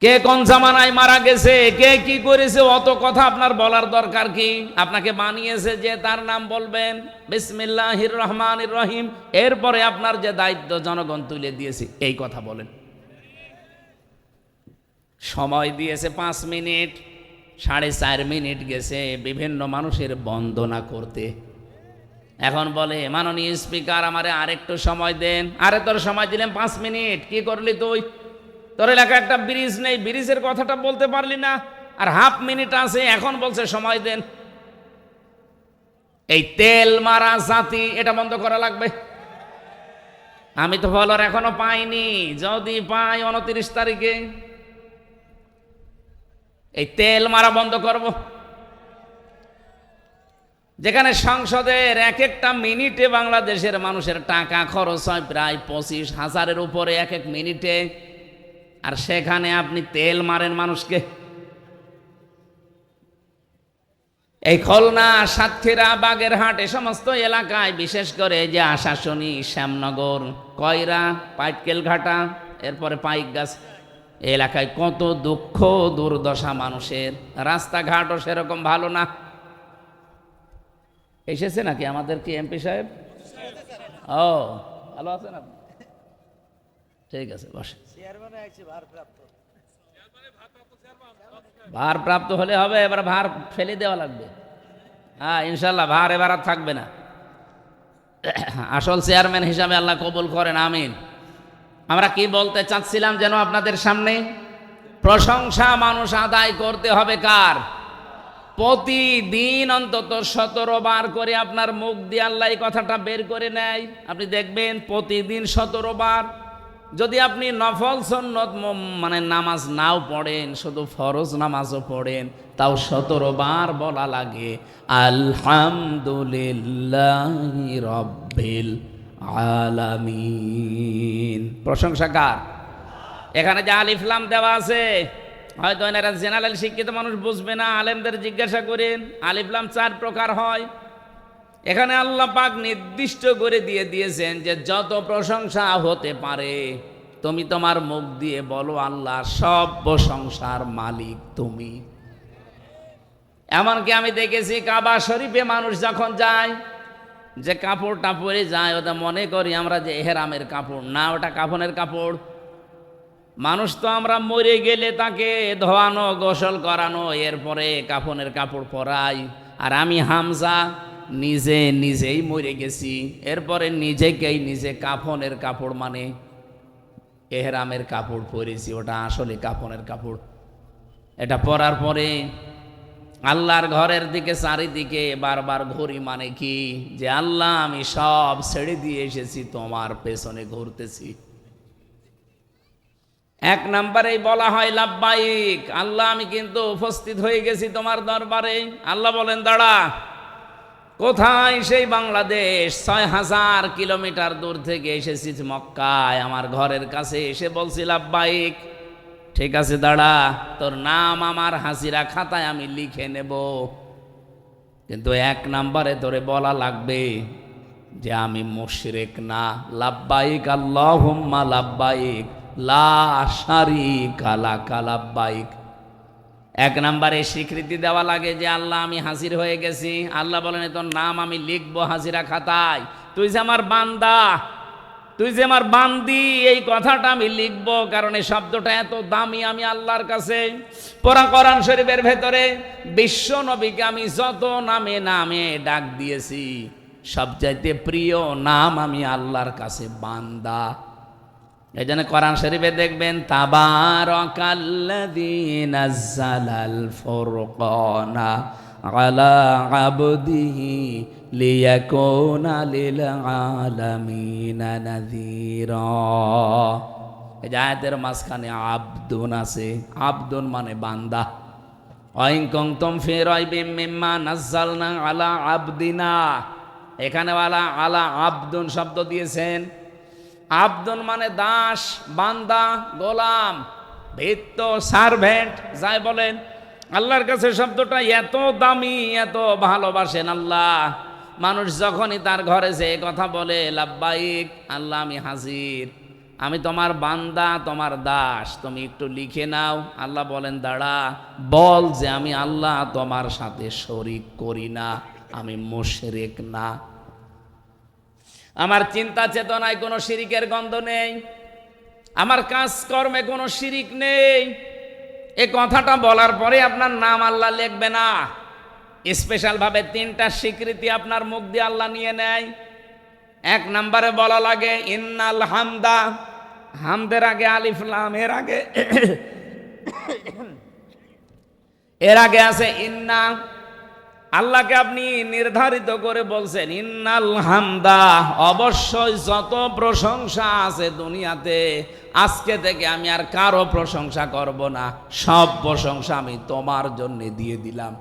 Speaker 1: কে কোন জামানায় মারা গেছে, কে কি করেছে, অত কথা আপনার বলার দরকার কি? আপনাকে বানিয়েছে যে তার নাম বলবেন বিসমিল্লাহির রহমানির রহিম, এরপরে আপনার যে দায়িত্ব জনগণ তুলে দিয়েছে এই কথা বলেন। সময় দিয়েছে 5 মিনিট, 4.5 মিনিট গেছে বিভিন্ন মানুষের বন্দনা করতে। এখন বলে মাননীয় স্পিকার আমারে আরেকটু সময় দেন। আরে তোর সময় দিলাম 5 মিনিট, কি করলি তুই? তোর এলাকায় একটা ব্রিজ নেই, ব্রিজের কথাটা বলতে পারলি না, আর হাফ মিনিট আছে, এখন বলছে সময় দেন। এই তেল মারা জাতি এটা বন্ধ করা লাগবে। আমি তো ফলর এখনো পাইনি, যদি পাই 29 তারিখে এই তেল মারা বন্ধ করব। যেখানে সংসদের এক একটা মিনিটে বাংলাদেশের মানুষের টাকা খরচ হয় প্রায় 25,000-এর উপরে এক এক মিনিটে, আর সেখানে আপনি তেল মারেন মানুষকে। এই খুলনা, সাতক্ষীরা, বাগেরহাট এ সমস্ত এলাকায়, বিশেষ করে যে আশাশুনি, শ্যামনগর, কয়রা, পাটকেলঘাটা, এরপরে পাইকগাছ এলাকায় কত দুঃখ দুর্দশা মানুষের। রাস্তাঘাটও সেরকম ভালো না। এসেছে নাকি আমাদের কি এমপি সাহেব? ও, ভালো আছেন আপনি? ঠিক আছে, বসে। ভারপ্রাপ্ত হলে হবে, এবার ভার ফেলে দেওয়া লাগবে। হ্যাঁ, ইনশাল্লাহ ভার এবার আর থাকবে না। আসল চেয়ারম্যান হিসাবে আল্লাহ কবুল করেন, আমিন। আমরা কি বলতে চাচ্ছিলাম যেন আপনাদের সামনে? প্রশংসা মানুষ আদায় করতে হবে কার? প্রতিদিন অন্তত 17 বার করে আপনার মুখ দিয়ে আল্লাহ এই কথাটা বের করে নেয়। আপনি দেখবেন প্রতিদিন 17 বার। যদি আপনি নফল সুন্নত মানে নামাজ নাও পড়েন, শুধু ফরজ নামাজও পড়েন, তাও 17 বার বলা লাগে আলহামদুলিল্লাহি রাব্বিল আলামিন। প্রশংসা কার? এখানে যে আলিফ লাম দেওয়া আছে, হয়তো এনারা জেনারেল শিক্ষিত মানুষ বুঝবে না, আলেমদের জিজ্ঞাসা করেন। আলিফ লাম 4 প্রকার হয়। এখানে আল্লাহ পাক নির্দিষ্ট করে দিয়ে দিয়েছেন যে যত প্রশংসা হতে পারে তুমি তোমার মুখ দিয়ে বলো আল্লাহ সব প্রশংসার মালিক তুমি। এমনকি আমি দেখেছি কাবা শরীফে মানুষ যখন যায়, যে কাপড়টা পরে যায় ওটা মনে করি আমরা যে এহরামের কাপড় না, ওটা কাফনের কাপড়। মানুষ তো আমরা মরে গেলে তাকে ধোয়ানো, গোসল করানো, এরপরে কাফনের কাপড় পরাই। আর আমি হামজা নিজেই মরে গেছি, এরপরে নিজেকেই নিজে কাফনের কাপড় মানে এহরামের কাপড় পরেছি, ওটা আসলে কাফনের কাপড়। এটা পরার পরে আল্লাহর ঘরের দিকে চারিদিকে বারবার ঘুরি, মানে কি যে আল্লাহ আমি সব ছেড়ে দিয়ে এসেছি, তোমার পেছনে ঘুরতেছি। 1 নম্বরেই বলা হয় লাব্বাইক, আল্লাহ আমি কিন্তু উপস্থিত হয়ে গেছি তোমার দরবারে। আল্লাহ বলেন দাঁড়া। কোথায়? সেই বাংলাদেশ, 6000 কিলোমিটার দূর থেকে এসেছি মক্কায়, আমার ঘরের কাছে এসে বলছি লাব্বাইক। ঠিক আছে দাঁড়া, তোর নাম আমার হাসিরা খাতায় আমি লিখে নেব, কিন্তু 1 নম্বরে তোরে বলা লাগবে যে আমি মুশরিক না। লাব্বাইক আল্লাহুম্মা লাব্বাইক লা শারীকা লাকা লাব্বাইক। 1 নম্বরে স্বীকৃতি দেওয়া লাগে যে আল্লাহ আমি হাজির হয়ে গেছি। আল্লাহ বলেন তোর নাম আমি লিখবো হাজিরা খাতায়, তুই যে আমার বান্দা, তুই যে আমার বান্দি, এই কথাটা আমি লিখবো, কারণ এই শব্দটা এত দামি আমি আল্লাহর কাছে। পুরা কোরআন শরীফের ভেতরে বিশ্ব নবীকে আমি যত নামে নামে ডাক দিয়েছি, সবচাইতে প্রিয় নাম আমি আল্লাহর কাছে বান্দা। এই জন্য কোরআন শরীফে দেখবেন তাবারাকাল্লাযী নাযালাল ফুরকানা আলা আবদিহি লিয়াকুনা লিল আলামিনা নাযীরা। এই আয়াতের মাঝখানে আবদুন আছে, আবদুন মানে বান্দা। ওয়াইন কুনতুম ফি রাইবিম মিম্মা নাযালনা আলা আবদিনা, এখানে আলা আবদুন শব্দ দিয়েছেন। আবদুন মানে দাস, বান্দা, গোলাম, ভৃত্য, সার্ভেন্ট যাই বলেন। আল্লাহর কাছে শব্দটা এত দামি, এত ভালোবাসেন আল্লাহ। মানুষ যখনই তার ঘরে যে কথা বলে লাব্বাইক আল্লাহ আমি হাজির, আমি তোমার বান্দা, তোমার দাস, তুমি একটু লিখে নাও। আল্লাহ বলেন দাঁড়া, বল যে আমি আল্লাহ তোমার সাথে শরীক করি না, আমি মুশরিক না, আমার চিন্তা চেতনায় কোনো শিরিকের গন্ধ নেই, আমার কাজকর্মে কোনো শিরিক নেই। এই কথাটা বলার পরে আপনার নাম আল্লাহ লিখবে না, স্পেশাল ভাবে 3টা স্বীকৃতি আপনার মুখ দিয়ে আল্লাহ নিয়ে নেয়। 1 নম্বরে বলা লাগে ইন্নাল হামদা, হামদের আগে আলিফ লাম, এর আগে আছে ইন্না। আল্লাহকে আপনি নির্ধারিত করে বলছেন ইন্নাল হামদা, অবশ্যই যত প্রশংসা আছে দুনিয়াতে আজকে থেকে আমি আর কারো প্রশংসা করব না, সব প্রশংসা আমি তোমার জন্য দিয়ে দিলাম।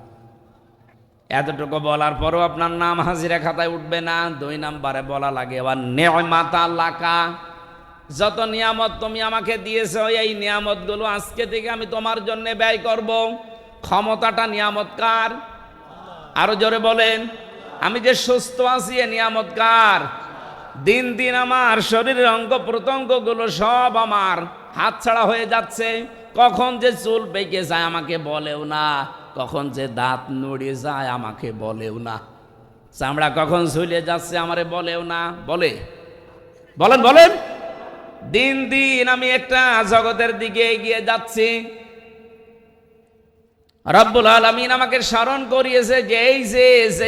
Speaker 1: এতটুকু বলার পরও আপনার নাম হাজিরা খাতায় উঠবে না। 2 নম্বরে বলা লাগে ওয়া নি'মাতা লাকা, যত নিয়ামত তুমি আমাকে দিয়েছো এই নিয়ামতগুলো আজকে থেকে আমি তোমার জন্য ব্যয় করব। ক্ষমতাটা নিয়ামত কার? আরো জোরে বলেন। আমি যে সুস্থ আছি এ নিয়ামত কার? দিন দিন আমার শরীরের অঙ্গ প্রত্যঙ্গগুলো সব আমার হাতছাড়া হয়ে যাচ্ছে। কখন যে চুল পেকে যায় আমাকে বলেও না, কখন যে দাঁত নড়ে যায় আমাকে বলেও না। চামড়া কখন ঝুলে যাচ্ছে আমারে বলেও না। বলে? বলেন বলেন। দিন দিন আমি একটা জগতের দিকে এগিয়ে যাচ্ছি। রব্বুল আলামিন আমাকে স্মরণ করিয়েছে যে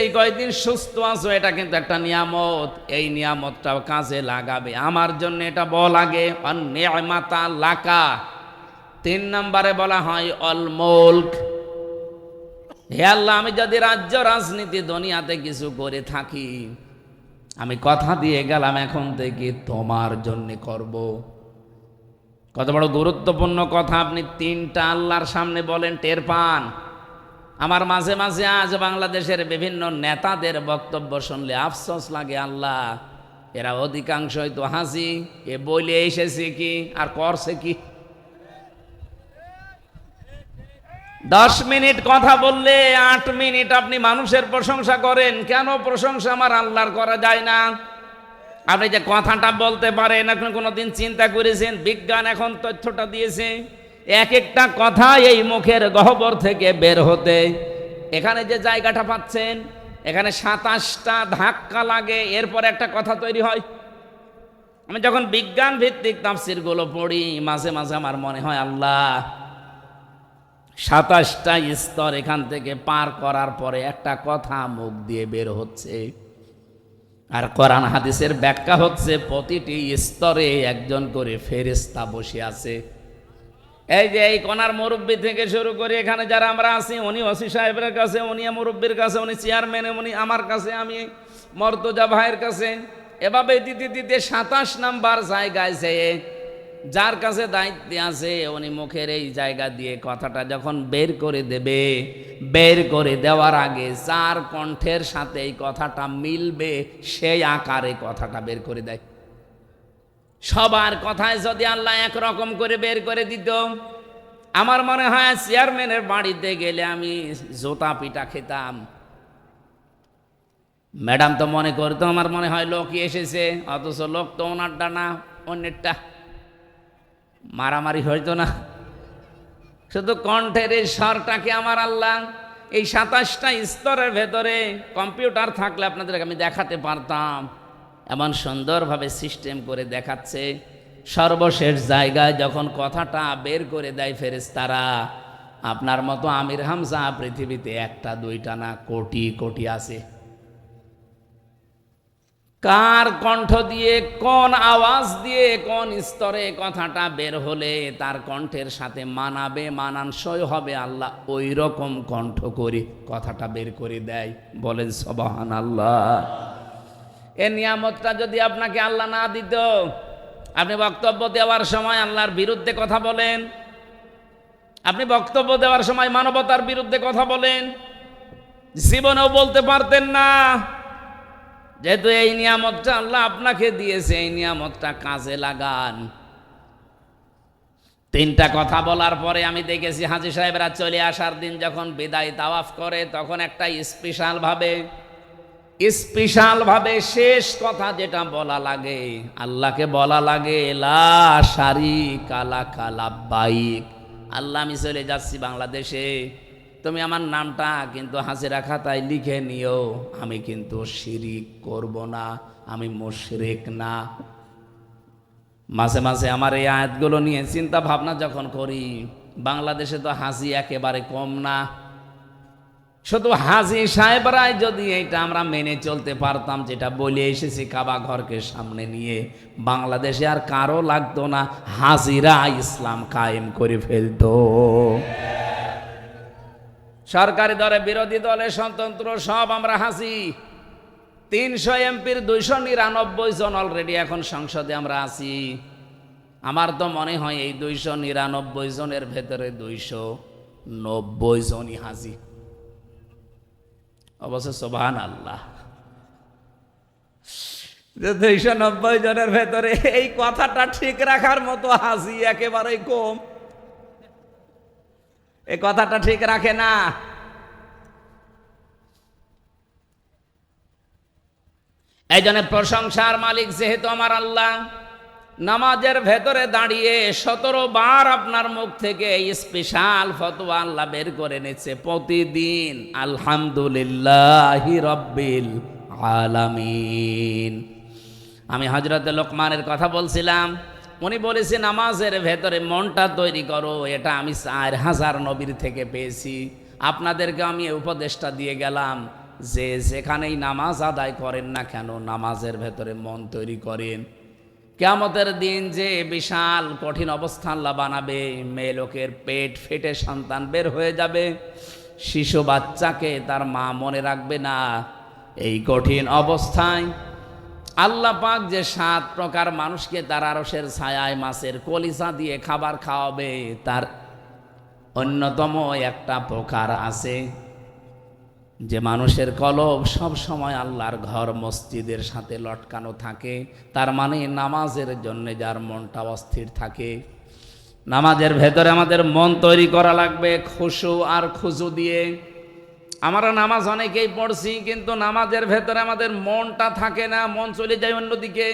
Speaker 1: এই কয়দিন সুস্থ আছো এটা কিন্তু একটা নিয়ামত, এই নিয়ামতটাও কাজে লাগাবে। আমার জন্য এটা বল আগে নি'মাতা লাকা। 3 নম্বরে বলা হয় অল মুলক। হে আল্লাহ, আমি যদি রাজ্য রাজনীতি দুনিয়াতে কিছু করে থাকি, আমি কথা দিয়ে গেলাম এখন থেকে তোমার জন্য করব। কত বড় গুরুত্বপূর্ণ কথা আপনি 3টা আল্লাহর সামনে বলেন, টের পান? আমার মাঝে মাঝে আজ বাংলাদেশের বিভিন্ন নেতাদের বক্তব্য শুনলে আফসোস লাগে, আল্লাহ এরা অধিকাংশই তো হাসি, এ বলে এসেছে কি আর করছে কি। 10 মিনিট কথা বললে 8 মিনিট আপনি মানুষের প্রশংসা করেন। কেন প্রশংসা আমার আল্লাহর করা যায় না? আপনি যে কথাটা বলতে পারেন, এখন কোনোদিন চিন্তা করেছেন? বিজ্ঞান এখন তথ্যটা দিয়েছে, এক একটা কথা এই মুখের গহ্বর থেকে বের হতে এখানে যে জায়গাটা পাচ্ছেন, এখানে 27টা ধাক্কা লাগে, এরপর একটা কথা তৈরি হয়। আমি যখন বিজ্ঞান ভিত্তিক তাফসীরগুলো পড়ি, মাঝে মাঝে আমার মনে হয় আল্লাহ 27টা স্তর এখান থেকে পার করার পরে একটা কথা মুখ দিয়ে বের হচ্ছে। আর কোরআন হাদিসের ব্যাখ্যা হচ্ছে প্রতিটি স্তরে একজন করে ফেরেশতা বসে আছে। এই যে এই কোনার মুরব্বী থেকে শুরু করে এখানে যারা আমরা আছি, উনি ওসি সাহেবের কাছে, উনি মুরব্বীর কাছে, উনি চেয়ারম্যান, উনি আমার কাছে, আমি মর্তজা ভাইয়ের কাছে, এভাবে দিতে দিতে 27 নাম্বার জায়গায় যেয়ে যার কাছে দায়িত্বে আছে উনি মুখের এই জায়গা দিয়ে কথাটা যখন বের করে দেবে, বের করে দেওয়ার আগে যার কণ্ঠের সাথে এই কথাটা মিলবে সেই আকারে কথাটা বের করে দেয়। সবার কথায় যদি আল্লাহ একরকম করে বের করে দিত, আমার মনে হয় চেয়ারম্যানের বাড়িতে গেলে আমি জোতা পিটা খেতাম। ম্যাডাম তো মনে করতো আমার মনে হয় লোকই এসেছে, অথচ লোক তো ওনারটা না, অন্যেরটা। মারামারি হইতো না। শুধু কণ্ঠের এই স্বরটাকে আমার আল্লাহ এই 27টা স্তরের ভেতরে কম্পিউটার থাকলে আপনাদের আমি দেখাতে পারতাম, এমন সুন্দরভাবে সিস্টেম করে দেখাচ্ছে। সর্বশেষ জায়গায় যখন কথাটা বের করে দেয় ফেরেশতারা, আপনার মতো আমির হামজা পৃথিবীতে 1টা 2টা না, কোটি কোটি আছে। কার কণ্ঠ দিয়ে, কোন আওয়াজ দিয়ে, কোন স্তরে কথাটা বের হলে তার কণ্ঠের সাথে মানাবে, মানানসই হবে, আল্লাহ ওই রকম কণ্ঠ করে কথাটা বের করে দেয়। বলেন সুবহানাল্লাহ। এই নিয়ামতটা যদি আপনাকে আল্লাহ না দিত, আপনি বক্তব্য দেওয়ার সময় আল্লাহর বিরুদ্ধে কথা বলেন, আপনি বক্তব্য দেওয়ার সময় মানবতার বিরুদ্ধে কথা বলেন, জীবনেও বলতে পারতেন না। যেহেতু এই নিয়ামতটা আল্লাহ আপনাকে দিয়েছে, এই নিয়ামতটা কাজে লাগান। 3টা কথা বলার পরে আমি দেখেছি হাজী সাহেবরা চলে আসার দিন যখন বিদায় তাওয়াফ করে, তখন একটা স্পেশাল ভাবে শেষ কথা যেটা বলা লাগে, আল্লাহকে বলা লাগে লা শারীকা লাকা লাব্বাইক। আল্লাহ আমি চলে যাচ্ছি বাংলাদেশে, তুমি আমার নামটা কিন্তু হাজিরা খাতায় লিখে নিও, আমি কিন্তু শিরিক করব না, আমি মুশরিক না। মাঝে মাঝে আমার এই আয়াতগুলো নিয়ে চিন্তা ভাবনা যখন করি, বাংলাদেশে তো হাজি একেবারে কম না। শুধু হাজি সাহেবরাই যদি এইটা আমরা মেনে চলতে পারতাম, যেটা বলে এসেছি কাবা ঘরকে সামনে নিয়ে, বাংলাদেশে আর কারো লাগতো না, হাজিরা ইসলাম কায়েম করে ফেলতো। সরকারি দলে, বিরোধী দলে, স্বতন্ত্র, সব আমরা হাসি। 300 এমপির 299 জন অলরেডি এখন সংসদে আমরা আছি। আমার তো মনে হয় এই 299 জনের ভেতরে 290 জনই হাজি। অবশ্য সুবহানাল্লাহ, 290 জনের ভেতরে এই কথাটা ঠিক রাখার মতো হাজি একেবারেই কম। এই কথাটা ঠিক রাখে না। এই জন্য প্রশংসার মালিক যেহেতু আমার আল্লাহ, নামাজের ভেতরে দাঁড়িয়ে 17 বার আপনার মুখ থেকে এই স্পেশাল ফতোয়া আল্লাহ বের করে নিচ্ছে প্রতিদিন, আলহামদুলিল্লাহি রাব্বিল আলামিন। আমি হযরত লোকমানের কথা বলছিলাম, উনি বলেছে নামাজের ভেতরে মনটা তৈরি করো। এটা আমি 4000 নবীর থেকে পেয়েছি। আপনাদেরকে আমি এই উপদেশটা দিয়ে গেলাম যে যেখানেই নামাজ আদায় করেন না কেন নামাজের ভেতরে মন তৈরি করেন। কিয়ামতের দিন যে বিশাল কঠিন অবস্থা আল্লাহ বানাবে, মেয়ে লোকের পেট ফেটে সন্তান বের হয়ে যাবে, শিশু বাচ্চাকে তার মা মনে রাখবে না। এই কঠিন অবস্থায় আল্লাহ পাক যে 7 প্রকার মানুষকে তার আরশের ছায়ায় মাছের কলিজা দিয়ে খাবার খাওয়াবে, তার অন্যতম একটা প্রকার আছে যে মানুষের কলব সব সময় আল্লাহর ঘর মসজিদের সাথে লটকানো থাকে। তার মানে নামাজের জন্য যার মনটা অস্থির থাকে। নামাজের ভেতরে আমাদের মন তৈরি করা লাগবে খুশু আর খুজু দিয়ে। আমরা নামাজ অনেকেই পড়ছি, কিন্তু নামাজের ভেতরে আমাদের মনটা থাকে না, মন চলে যায় অন্যদিকে।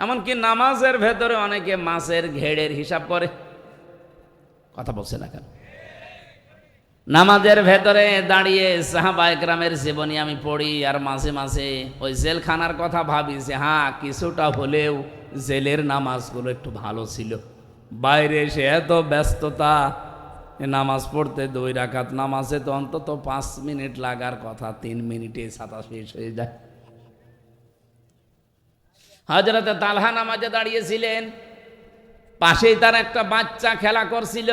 Speaker 1: এমনকি নামাজের ভেতরে অনেকে মাছের ঘেড়ের হিসাব করে। কথা বলছে না কেন? নামাজের ভেতরে দাঁড়িয়ে সাহাবায়ে কেরামের জীবনী আমি পড়ি, আর মাঝে মাঝে ওই জেলখানার কথা ভাবি যে হ্যাঁ কিছুটা হলেও জেলের নামাজগুলো একটু ভালো ছিল। বাইরে এসে এত ব্যস্ততা, নামাজ পড়তে 2 রাকাত নামাজে তো অন্তত 5 মিনিট লাগার কথা, 3 মিনিটে ছাতা শেষ হয়ে যায়। হযরত তালহা নামাজে দাঁড়িয়েছিলেন, পাশেই তার একটা বাচ্চা খেলা করছিল।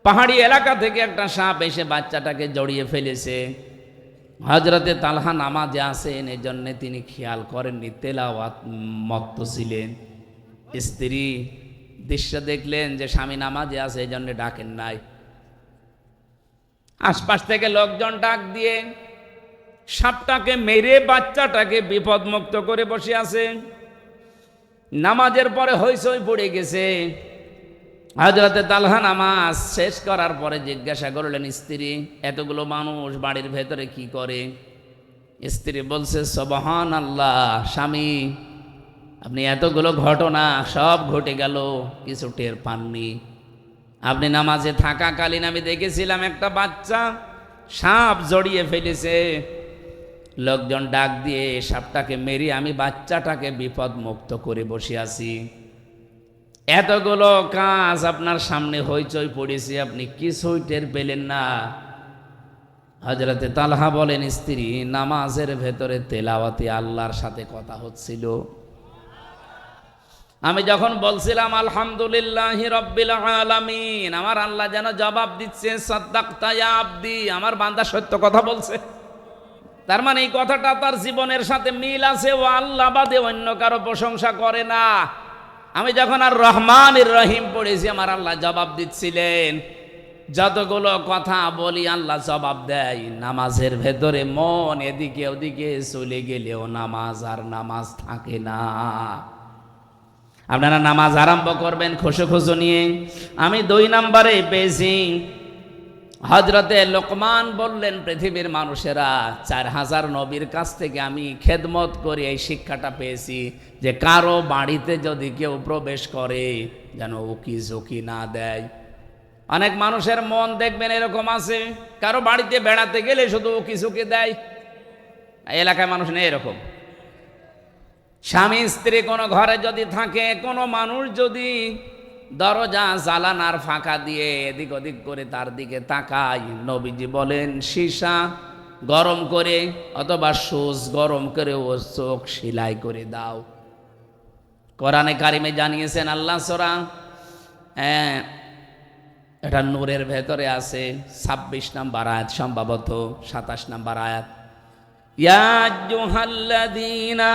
Speaker 1: পাহাড়ি এলাকা থেকে একটা সাপ এসে বাচ্চাটাকে জড়িয়ে ফেলেছে। হযরতে তালহা নামাজে আসেন, এই জন্যে তিনি খেয়াল করেননি, তেলাওয়াত মত্ত ছিলেন। স্ত্রী দৃশ্য দেখলেন যে স্বামী নামাজে আছে, এই জন্য ডাকেন নাই। আশপাশ থেকে লোকজন ডাক দিয়ে সাপটাকে মেরে বাচ্চাটাকে বিপদমুক্ত করে বসে আছে। নামাজের পরে হইচই পড়ে গেছে। হযরতে তালহা নামাজ শেষ করার পরে জিজ্ঞাসা করলেন স্ত্রী, এতগুলো মানুষ বাড়ির ভেতরে কি করে? স্ত্রী বলছে সুবহানাল্লাহ, স্বামী আপনি এতগুলো ঘটনা সব ঘটে গেল, কিছু টের পাননি। আপনি নামাজে থাকাকালীন আমি দেখেছিলাম একটা বাচ্চা সাপ জড়িয়ে ফেলেছে। লোকজন ডাক দিয়ে সাপটাকে মেরে আমি বাচ্চাটাকে বিপদ মুক্ত করে বসে আছি। এতগুলো কাজ আপনার সামনে হইচই পড়েছে, আপনি কিছুই টের পেলেন না। হযরতে তালহা বলেন স্ত্রী, নামাজের ভেতরে তেলাওয়াতে আল্লাহর সাথে কথা হচ্ছিল। আমি যখন বলছিলাম আলহামদুলিল্লাহি রাব্বিল আলামিন, আমার আল্লাহ যেন জবাব দিচ্ছে সাদ্দাকতা ইয়া আবদি, আমার বান্দা সত্য কথা বলছে। তার মানে এই কথাটা তার জীবনের সাথে মিল আছে, ও আল্লাহ বাদে অন্য কারো প্রশংসা করে না। আমি যখন আর রহমানির রহিম পড়েছি, আমার আল্লাহ জবাব দিচ্ছিলেন। যতগুলো কথা বলি আল্লাহ জবাব দেয়। নামাজের ভেতরে মন এদিকে ওদিকে চলে গেলেও নামাজ আর নামাজ থাকে না। আপনারা নামাজ আরম্ভ করবেন খুশু খুশু নিয়ে। আমি 2 নম্বরে পেয়েছি, হযরতে লোকমান বললেন পৃথিবীর মানুষেরা 4000 নবীর কাছ থেকে আমি খেদমত করে এই শিক্ষাটা পেয়েছি যে কারো বাড়িতে যদি কেউ প্রবেশ করে যেন উকি ঝুঁকি না দেয়। অনেক মানুষের মন দেখবেন এরকম আছে, কারো বাড়িতে বেড়াতে গেলে শুধু উকি ঝুঁকি দেয়। এলাকায় মানুষ নেই এরকম। স্বামী স্ত্রী কোনো ঘরে যদি থাকে, কোনো মানুষ যদি দরজা জালানার ফাঁকা দিয়ে এদিক ওদিক করে তার দিকে তাকায়, নবীজি বলেন সীসা গরম করে অথবা সুচ গরম করে ও চোখ সেলাই করে দাও। কোরআনে কারিমে জানিয়েছেন আল্লাহ সূরা, এটা নূরের ভেতরে আছে 26 নম্বর আয়াত, সম্ভবত 27 নম্বর আয়াত। ইয়া আইয়ুহাল্লাযীনা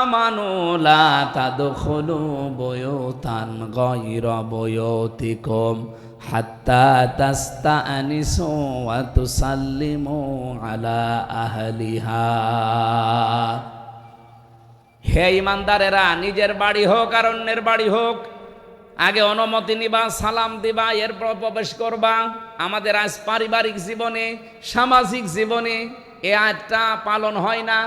Speaker 1: আমানু লা তাদখুলু বুয়ুতান গায়রা বুয়ুতিকুম হাত্তা তাস্তানিসু ওয়া তুসাল্লিমু আলা আহলিহা। হে ঈমানদারেরা, নিজের বাড়ি হোক আর অন্যের বাড়ি হোক, আগে অনুমতি নিবা, সালাম দিবা, এরপর প্রবেশ করবা। আমাদের আজ পারিবারিক জীবনে, সামাজিক জীবনে এই আয়াতটা পালন হয় না।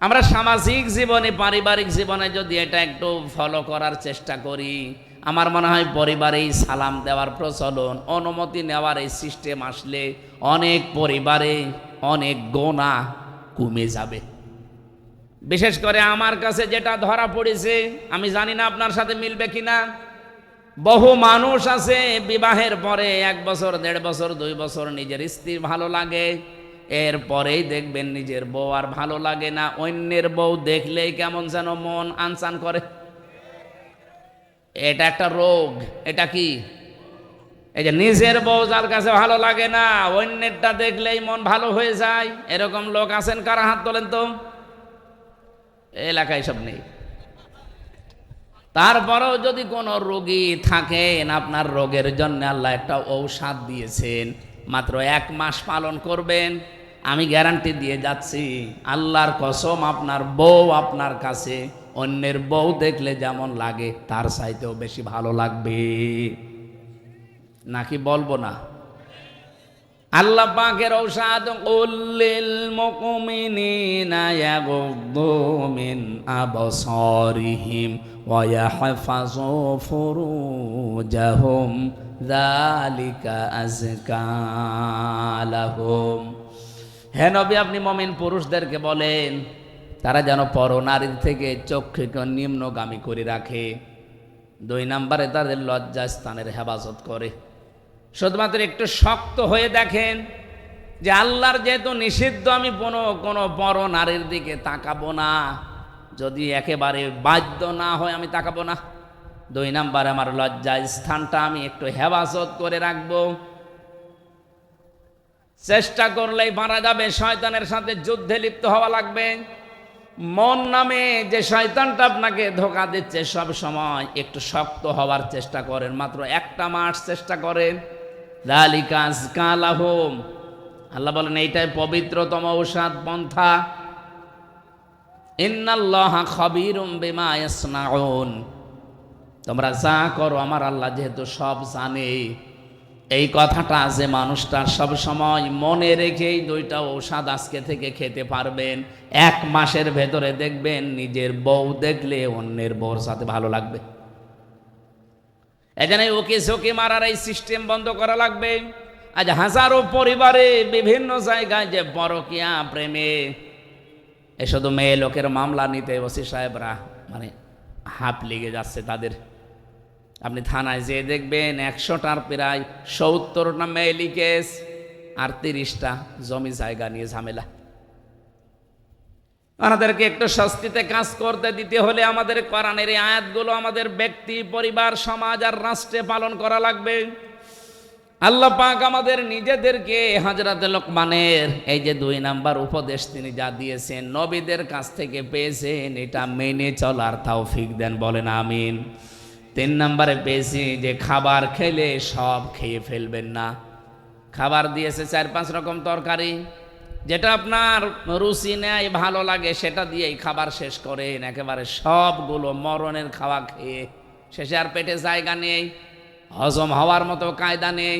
Speaker 1: আমরা সামাজিক জীবনে, পারিবারিক জীবনে যদি এটা একটু ফলো করার চেষ্টা করি, আমার মনে হয় পরিবারেই সালাম দেওয়ার প্রচলন, অনুমতি নেওয়ার এই সিস্টেম আসলে অনেক পরিবারে অনেক গোনা কমে যাবে। বিশেষ করে আমার কাছে যেটা ধরা পড়েছে, আমি জানি না আপনার সাথে মিলবে কিনা, বহু মানুষ আছে বিবাহের পরে 1 বছর 1.5 বছর 2 বছর নিজের স্ত্রী ভালো লাগে, এরপরেই দেখবেন নিজের বউ আর ভালো লাগে না, অন্যের বউ দেখলেই কেমন যেন মন আনচান করে। এটা একটা রোগ। এটা কি? এই যে নিজের বউ যার কাছে ভালো লাগে না, অন্যেরটা দেখলেই মন ভালো হয়ে যায়, এরকম লোক আছেন কারা? হাত তোলেন তো। এলাকায় সব নেই। তারপরেও যদি কোনো রোগী থাকেন, আপনার রোগের জন্য আল্লাহ একটা ঔষধ দিয়েছেন, মাত্র 1 মাস পালন করবেন, আমি গ্যারান্টি দিয়ে যাচ্ছি, আল্লাহর কসম, আপনার বউ আপনার কাছে অন্যের বউ দেখলে যেমন লাগে তার চাইতেও বেশি ভালো লাগবে। নাকি বলবো না? আল্লাহ পাকের ঔষধ, কুল্লিল মুমিনিনা ইয়াগুদ্দু মিন আবসারিহিম ওয়া ইয়াহফাযু ফুরুজাহুম যালিকা আযকা লাহুম। হে নবী, আপনি মুমিন পুরুষদেরকে বলেন তারা যেন পরনারীর থেকে চক্ষুকে নিম্নগামী করে রাখে। 2 নম্বরে তাদের লজ্জাস্থানের হেফাজত করে। শুধুমাত্র একটু শক্ত হয়ে দেখেন যে আল্লাহর যেহেতু নিষিদ্ধ, আমি কোনো পর নারীর দিকে তাকাবো না, যদি একেবারে বাধ্য না হয় আমি তাকাবো না। 2 নম্বরে আমার লজ্জা স্থানটা আমি একটু হেফাজত করে রাখবো। চেষ্টা করলেই মারা যাবে, শয়তানের সাথে যুদ্ধে লিপ্ত হওয়া লাগবে। মন নামে যে শয়তানটা আপনাকে ধোঁকা দিচ্ছে, সব সময় একটু শক্ত হওয়ার চেষ্টা করেন, মাত্র 1 মাস চেষ্টা করেন। যালিকা আযকা লাহুম, আল্লাহ বলেন এইটাই পবিত্রতম ঔষধ পন্থা। ইন্নাল্লাহা খাবীরুম বিমা ইয়াসনাউন, তোমরা যা করো আমার আল্লাহ যেহেতু সব জানে। এই কথাটা যে মানুষটা সব সময় মনে রেখেই 2টা ঔষধ আজকে থেকে খেতে পারবেন, 1 মাসের ভেতরে দেখবেন নিজের বউ দেখলে অন্যের বউর সাথে ভালো লাগবে। এজন্য ওকে ঝোঁকে মারার এই সিস্টেম বন্ধ করা লাগবে। আজ হাজারো পরিবারে বিভিন্ন জায়গায় যে পরকীয়া প্রেমে, এ শুধু মেয়ে লোকের মামলা নিতে ওসি সাহেবরা মানে হাঁপ লেগে যাচ্ছে তাদের। আপনি থানায় যেয়ে দেখবেন 100টার প্রায় 70টা মেয়েলি কেস আর 30টা জমি জায়গা নিয়ে ঝামেলা। আমাদেরকে একটু স্বস্তিতে কাজ করতে দিতে হলে আমাদের কোরআনের এই আয়াতগুলো আমাদের ব্যক্তি, পরিবার, সমাজ আর রাষ্ট্রে পালন করা লাগবে। আল্লাহ পাক আমাদের নিজেদেরকে হযরত লোকমানের এই যে 2 নাম্বার উপদেশ তিনি যা দিয়েছেন, নবীদের কাছ থেকে পেয়েছেন, এটা মেনে চলার তৌফিক দেন, বলেন আমিন। 3 নম্বরে পেয়েছি যে খাবার খেলে সব খেয়ে ফেলবেন না। খাবার দিয়েছে 4-5 রকম তরকারি, যেটা আপনার রুচি নেয় ভালো লাগে সেটা দিয়েই খাবার শেষ করেন। একেবারে সবগুলো মরণের খাওয়া খেয়ে শেষে আর পেটে জায়গা নেই, হজম হওয়ার মতো কায়দা নেই,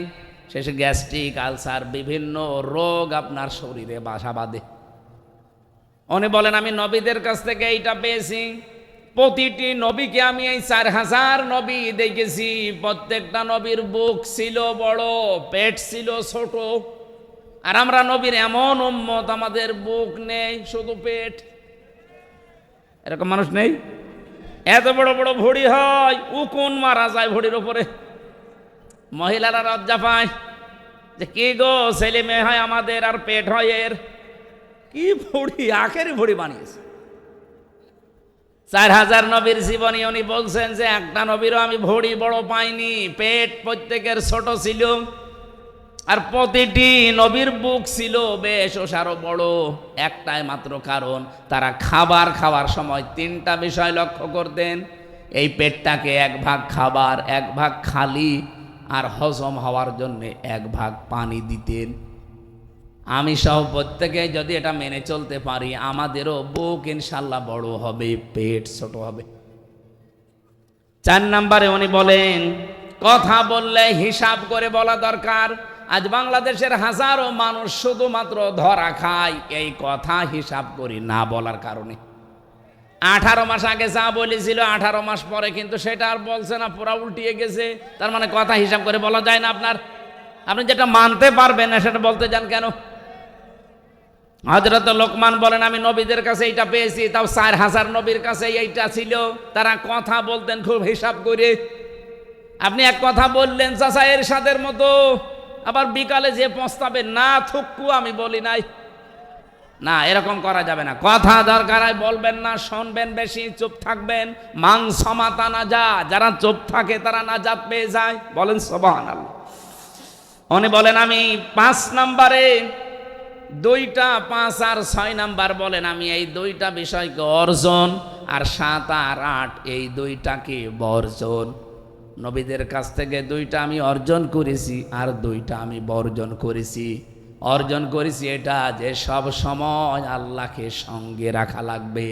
Speaker 1: শেষে গ্যাস্ট্রিক, আলসার, বিভিন্ন রোগ আপনার শরীরে বাসা বাঁধে। উনি বলেন আমি নবীদের কাছ থেকে এইটা পেয়েছি। প্রতিটি নবীকে আমি এই 4000 নবী দেখেছি, প্রত্যেকটা নবীর বুক ছিল বড়, পেট ছিল ছোট। আর আমরা নবীর এমন উম্মত, আমাদের বুক নেই, শুধু পেট। এরকম মানুষ নেই? এত বড় বড় ভুঁড়ি হয়, উকুন মারা যায় ভুঁড়ির উপরে। মহিলারা লজ্জা পায় যে কি গো, ছেলে মেয়ে হয় আমাদের আর পেট হয় এর। কি ভুঁড়ি, আখেরই ভুঁড়ি বানিয়েছে। 4000 নবীর জীবনী উনি বলছেন যে একটা নবীরও আমি ভুঁড়ি বড় পাইনি, পেট প্রত্যেকের ছোট ছিল। আর প্রতিটি নবীর বুক ছিল বেশ ওসারও বড়। একটাই মাত্র কারণ, তারা খাবার খাওয়ার সময় 3টা বিষয় লক্ষ্য করতেন। এই পেটটাকে 1 ভাগ খাবার, 1 ভাগ খালি, আর হজম হওয়ার জন্য 1 ভাগ পানি দিতেন। আমি সহ প্রত্যেকে যদি এটা মেনে চলতে পারি, আমাদেরও বুক ইনশাল্লাহ বড় হবে, পেট ছোট হবে। 4 নম্বরে উনি বলেন কথা বললে হিসাব করে বলা দরকার। আজ বাংলাদেশের হাজারো মানুষ শুধুমাত্র ধরা খায় এই কথা হিসাব করি না বলার কারণে। 18 মাস আগে যা বলেছিল 18 মাস পরে কিন্তু সেটা আর বলছে না, পুরা উল্টিয়ে গেছে। তার মানে কথা হিসাব করে বলা যায় না। আপনি যেটা মানতে পারবেন না সেটা বলতে যান কেন? হযরত লোকমান বলেন, আমি নবীদের কাছে এইটা পেয়েছি, তাও 4000 নবীর কাছে এইটা ছিল। তারা কথা বলতেন খুব হিসাব করে। আপনি এক কথা বললেন চাচা এরশাদের মতো, আবার বিকালে যে পস্তাবেন না থুক্কু আমি বলি নাই, না এরকম করা যাবে না। কথা দরকার হয় বলবেন না, শুনবেন বেশি, চুপ থাকবেন। মান সমাতা নাজা, যারা চুপ থাকে তারা নাজাত পেয়ে যায়। বলেন সুবহানাল্লাহ। উনি বলেন আমি 5 নম্বরে 2টা 5 আর 6 নাম্বার বলেন আমি এই 2টা বিষয়কে অর্জন, আর 7 আর 8 এই 2টাকে বর্জন। নবীদের কাছ থেকে 2টা আমি অর্জন করেছি, আর 2টা আমি বর্জন করেছি। অর্জন করেছি এটা যে সব সময় আল্লাহকে সঙ্গে রাখা লাগবে।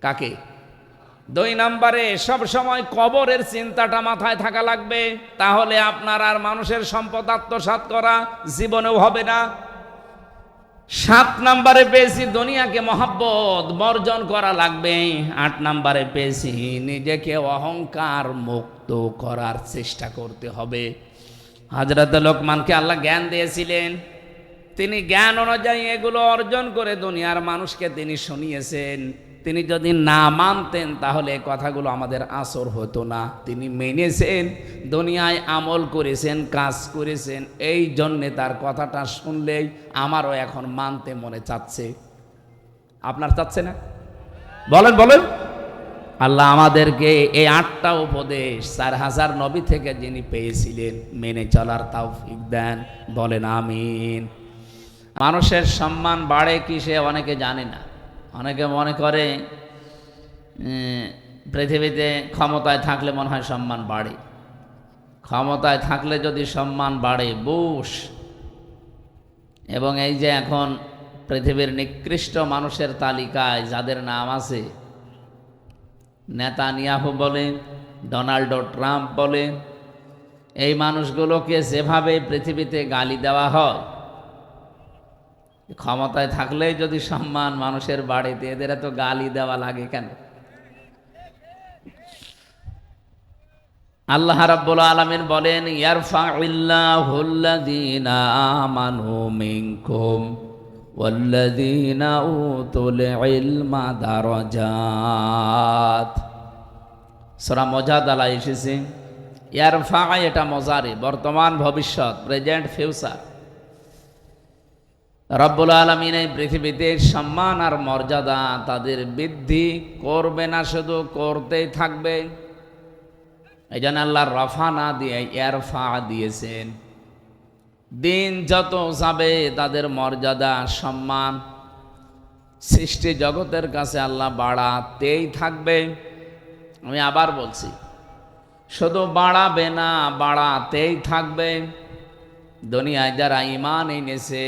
Speaker 1: কাকে? 2 নম্বরে সব সময় কবরের চিন্তাটা মাথায় থাকা লাগবে, তাহলে আপনার আর মানুষের সম্পদ আত্মসাৎ করা জীবনেও হবে না। 7 নম্বরে পেয়েছি দুনিয়াকে মহব্বত বর্জন করা লাগবে। 8 নম্বরে পেয়েছি নিজেকে অহংকার মুক্ত করার চেষ্টা করতে হবে। হযরত লোকমানকে আল্লাহ জ্ঞান দিয়েছিলেন, তিনি জ্ঞান অনুযায়ী এগুলো অর্জন করে দুনিয়ার মানুষকে তিনি শুনিয়েছেন। তিনি যদি না মানতেন তাহলে কথাগুলো আমাদের আসর হতো না। তিনি মেনেছেন, দুনিয়ায় আমল করেছেন, কাজ করেছেন, এই জন্যে তার কথাটা শুনলেই আমারও এখন মানতে মনে চাচ্ছে। আপনার চাচ্ছে না? বলেন বলেন। আল্লাহ আমাদেরকে এই 8টা উপদেশ 4000 নবী থেকে যিনি পেয়েছিলেন মেনে চলার তৌফিক দেন। বলেন আমিন। মানুষের সম্মান বাড়ে কিসে অনেকে জানে না। অনেকে মনে করে পৃথিবীতে ক্ষমতায় থাকলে মনে হয় সম্মান বাড়ে। ক্ষমতায় থাকলে যদি সম্মান বাড়ে বুশ এবং এই যে এখন পৃথিবীর নিকৃষ্ট মানুষের তালিকায় যাদের নাম আছে, নেতানিয়াহু বলে, ডোনাল্ড ট্রাম্প বলে, এই মানুষগুলোকে যেভাবে পৃথিবীতে গালি দেওয়া হয়, ক্ষমতায় থাকলেই যদি সম্মান মানুষের বাড়িতে, এদের এত গালি দেওয়া লাগে কেন? আল্লাহ রাব্বুল আলামিন বলেন ইয়ারফাউল্লাহুল্লাযীনা আমানু মিনকুম ওয়াল্লাযীনা উতুল ইলমা দারাজাত। সূরা মুজাদালা এসেছে ইয়ারফা, এটা মুজারি, বর্তমান ভবিষ্যৎ, প্রেজেন্ট ফিউচার। রব্বুল আলামিন এই পৃথিবীতে সম্মান আর মর্যাদা তাদের বৃদ্ধি করবে না, শুধু করতেই থাকবে। এই জন্য আল্লাহ রফা না দিয়ে ইয়ারফা দিয়েছেন। দিন যত যাবে তাদের মর্যাদা সম্মান সৃষ্টি জগতের কাছে আল্লাহ বাড়াতেই থাকবে। আমি আবার বলছি, শুধু বাড়াবে না, বাড়াতেই থাকবে। দুনিয়ায় যারা ঈমান এনেছে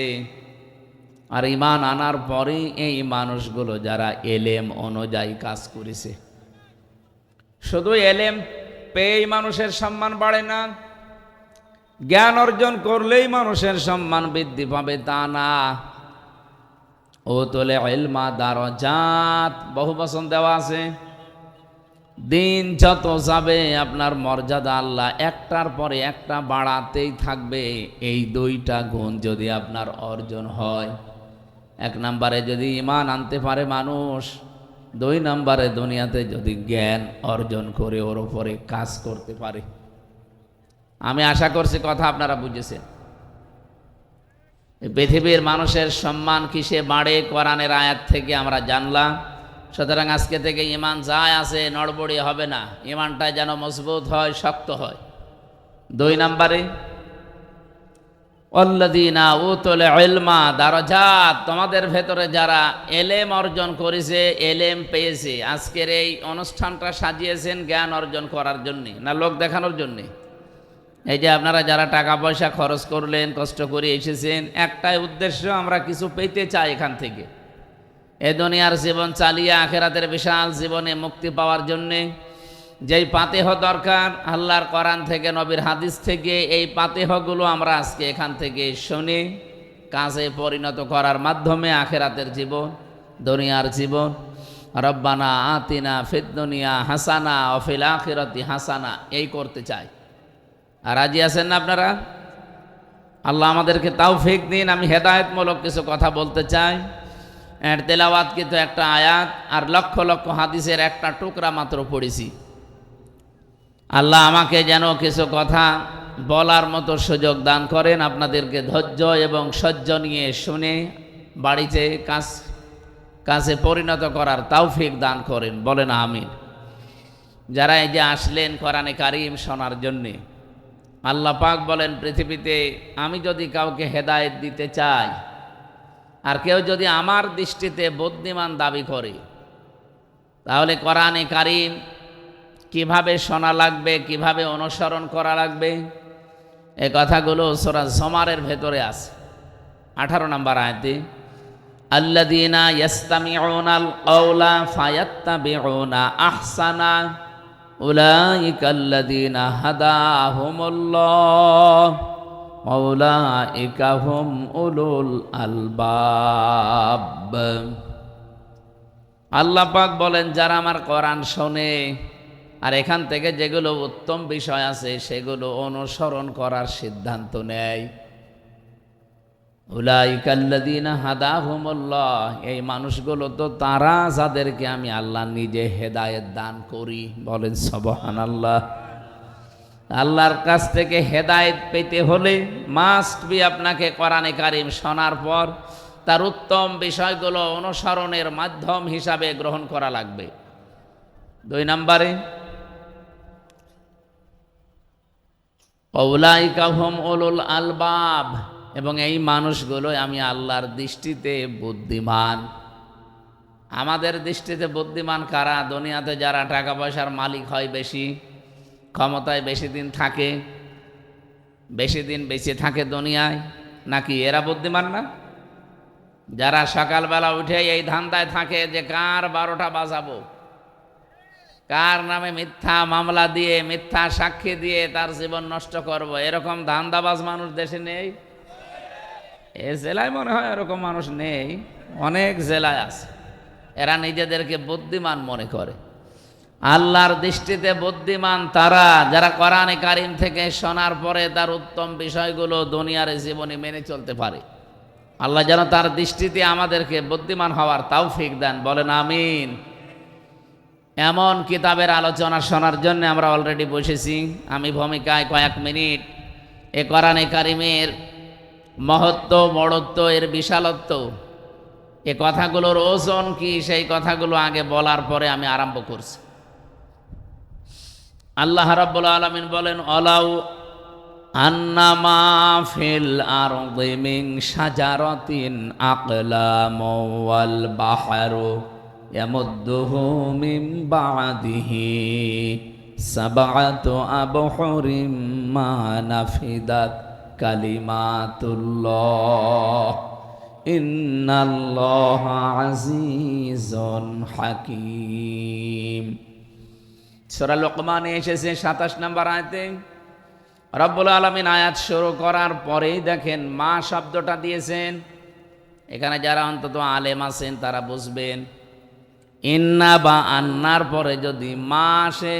Speaker 1: আর ঈমান আনার পরে এই মানুষগুলো যারা এলেম অনুযায়ী কাজ করেছে, শুধু এলেম পেয়েই মানুষের সম্মান বাড়ে না, জ্ঞান অর্জন করলেই মানুষের সম্মান বৃদ্ধি পাবে তা না। উতুল ইলমা দারাজাত, বহু বচন দেওয়া আছে। দিন যত যাবে আপনার মর্যাদা আল্লাহ একটার পরে একটা বাড়াতেই থাকবে। এই 2টা গুণ যদি আপনার অর্জন হয়, 1 নম্বরে যদি ঈমান আনতে পারে মানুষ, 2 নম্বরে দুনিয়াতে যদি জ্ঞান অর্জন করে ওর উপরে কাজ করতে পারে। আমি আশা করছি কথা আপনারা বুঝেছেন। পৃথিবীর মানুষের সম্মান কিসে বাড়ে কোরআনের আয়াত থেকে আমরা জানলাম। সুতরাং আজকে থেকে ঈমান যায় আছে নড়বড়ি হবে না, ঈমানটা যেন মজবুত হয়, শক্ত হয়। 2 নম্বরে ওয়াল্লাযীনা উতুল ইলমা দারাজাত, তোমাদের ভেতরে যারা এলেম অর্জন করেছে, এলেম পেয়েছে। আজকের এই অনুষ্ঠানটা সাজিয়েছেন জ্ঞান অর্জন করার জন্যে না লোক দেখানোর জন্যে? এই যে আপনারা যারা টাকা পয়সা খরচ করলেন, কষ্ট করে এসেছেন, একটাই উদ্দেশ্য, আমরা কিছু পেতে চাই এখান থেকে। এ দুনিয়ার জীবন চালিয়ে আখিরাতের বিশাল জীবনে মুক্তি পাওয়ার জন্যে যেই পাতেহ দরকার আল্লাহর কোরআন থেকে, নবীর হাদিস থেকে, এই পাতেহগুলো আমরা আজকে এখান থেকে শুনে কাজে পরিণত করার মাধ্যমে আখিরাতের জীবন, দুনিয়ার জীবন, রব্বানা আতিনা ফিদ দুনিয়া হাসানা ওয়া ফিল আখিরাতি হাসানা, এই করতে চাই। আর রাজি আছেন না আপনারা? আল্লাহ আমাদেরকে তৌফিক দিন। আমি হেদায়েতমূলক কিছু কথা বলতে চাই। এর তেলাওয়াত কিন্তু একটা আয়াত আর লক্ষ লক্ষ হাদিসের একটা টুকরা মাত্র পড়েছি। আল্লাহ আমাকে যেন কিছু কথা বলার মতো সুযোগ দান করেন, আপনাদেরকে ধৈর্য এবং সহ্য নিয়ে শুনে বাড়িতে কাছে পরিণত করার তৌফিক দান করেন, বলেন আমিন। যারা এই যে আসলেন কোরআনে কারীম শোনার জন্যে, আল্লাহ পাক বলেন পৃথিবীতে আমি যদি কাউকে হেদায়েত দিতে চাই আর কেউ যদি আমার দৃষ্টিতে বুদ্ধিমান দাবি করে, তাহলে কোরআনে কারীম কিভাবে শোনা লাগবে, কিভাবে অনুসরণ করা লাগবে, এই কথাগুলো সূরা জুমারের ভেতরে আছে 18 নম্বর আয়াতে। আল্লাযীনা ইয়াস্তামিউনাল কাওলা ফায়াত্তাবিউনা আহসানা উলাইকাল্লাযীনা হাদাহুমুল্লাহ ওয়া উলাইকা হুম উলুল আলবাব। আল্লাহ পাক বলেন যারা আমার কোরআন শোনে আর এখান থেকে যেগুলো উত্তম বিষয় আছে সেগুলো অনুসরণ করার সিদ্ধান্ত নেয়, উলাইকাল্লাযীনা হাদাহুমুল্লাহ, এই মানুষগুলো তো তারা যাদেরকে আমি আল্লাহ নিজে হেদায়েত দান করি, বলেন সুবহানাল্লাহ। আল্লাহর কাছ থেকে হেদায়েত পেতে হলে মাস্ট বি আপনাকে কোরআনে কারীম শোনার পর তার উত্তম বিষয়গুলো অনুসরণের মাধ্যম হিসাবে গ্রহণ করা লাগবে। 2 নম্বরে উলাইকা হুম উলুল আলবাব, এবং এই মানুষগুলো আমি আল্লাহর দৃষ্টিতে বুদ্ধিমান। আমাদের দৃষ্টিতে বুদ্ধিমান কারা? দুনিয়াতে যারা টাকা পয়সার মালিক হয়, বেশি ক্ষমতায় বেশি দিন থাকে, বেশি দিন বেঁচে থাকে দুনিয়ায়, নাকি এরা বুদ্ধিমান না? যারা সকালবেলা উঠে এই ধান্দায় থাকে যে কার 12টা বাজাবো, কার নামে মিথ্যা মামলা দিয়ে মিথ্যা সাক্ষী দিয়ে তার জীবন নষ্ট করব, এরকম ধান্দাবাজ মানুষ দেশে নেই? এ জেলায় মনে হয় এরকম মানুষ নেই, অনেক জেলায় আছে। এরা নিজেদেরকে বুদ্ধিমান মনে করে। আল্লাহর দৃষ্টিতে বুদ্ধিমান তারা যারা কোরআনে কারীম থেকে শোনার পরে তার উত্তম বিষয়গুলো দুনিয়ার জীবনে মেনে চলতে পারে। আল্লাহ যেন তার দৃষ্টিতে আমাদেরকে বুদ্ধিমান হওয়ার তৌফিক দেন, বলেন আমিন। এমন কিতাবের আলোচনা শোনার জন্য আমরা অলরেডি বসেছি। আমি ভূমিকায় কয়েক মিনিট এ কোরআনে কারীমের মহত্ব, বড়ত্ব, এর বিশালত্ব, এ কথাগুলোর ওজন কি, সেই কথাগুলো আগে বলার পরে আমি আরম্ভ করছি। আল্লাহ রাব্বুল আলামিন বলেন অলাউ আন্নামা ফিল আরদি মিন শাজারাতিন আকলামু ওয়াল বাহরু ইয়ামুদ্দুহু মিন বা'দিহি সাবআতু আবহুরিম মা নাফিদাত কালিমাতুল্লাহ ইন্নাল্লাহা আজিজুন হাকীম। সূরা লোকমানে এসেছে 27 নম্বর আয়াতে। রব্বুল আলামিন আয়াত শুরু করার পরেই দেখেন মা শব্দটা দিয়েছেন। এখানে যারা অন্তত আলেম আছেন তারা বুঝবেন, ইন্না বা আন্নার পরে যদি মা আসে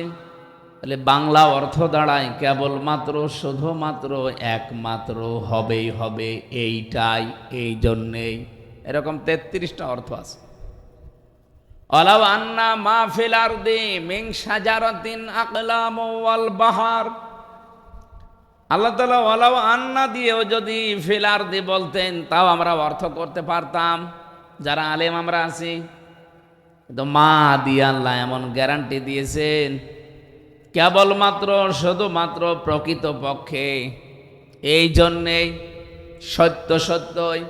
Speaker 1: তাহলে বাংলা অর্থ দাঁড়ায় কেবলমাত্র, শুধুমাত্র, একমাত্র, হবেই হবে, এইটাই, এই জন্যেই, এরকম 33টা অর্থ আছে। ওয়ালাউ আন্না মা ফিল আরদি মিন শাজারাতিন আকলামু ওয়াল বাহার, আল্লাহ তাআলা ওয়ালাউ আন্না দিয়েও যদি ফিল আরদি বলতেন তাও আমরা অর্থ করতে পারতাম, যারা আলেম আমরা আছি। কিন্তু মা দিয়ে আল্লাহ এমন গ্যারান্টি দিয়েছেন কেবলমাত্র, শুধুমাত্র, প্রকৃত পক্ষে, এই জন্যেই সত্য সত্যই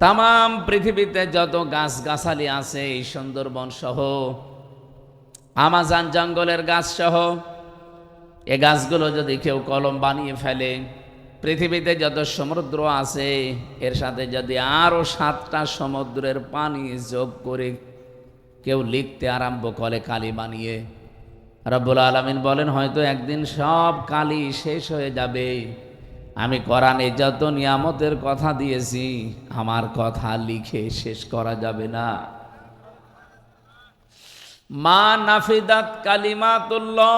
Speaker 1: তামাম পৃথিবীতে যত গাছগাছালি আছে, এই সুন্দরবন সহ, আমাজন জঙ্গলের গাছ সহ, এ গাছগুলো যদি কেউ কলম বানিয়ে ফেলে, পৃথিবীতে যত সমুদ্র আছে এর সাথে যদি আরো 7টা সমুদ্রের পানি যোগ করে কেউ লিখতে আরম্ভ করে কালি বানিয়ে, রব্বুল আলামিন বলেন হয়তো একদিন সব কালি শেষ হয়ে যাবে। আমি কোরআনে যত নিয়ামতের কথা দিয়েছি আমার কথা লিখে শেষ করা যাবে না। মা নাফিদাত কালিমাতুল্লাহ,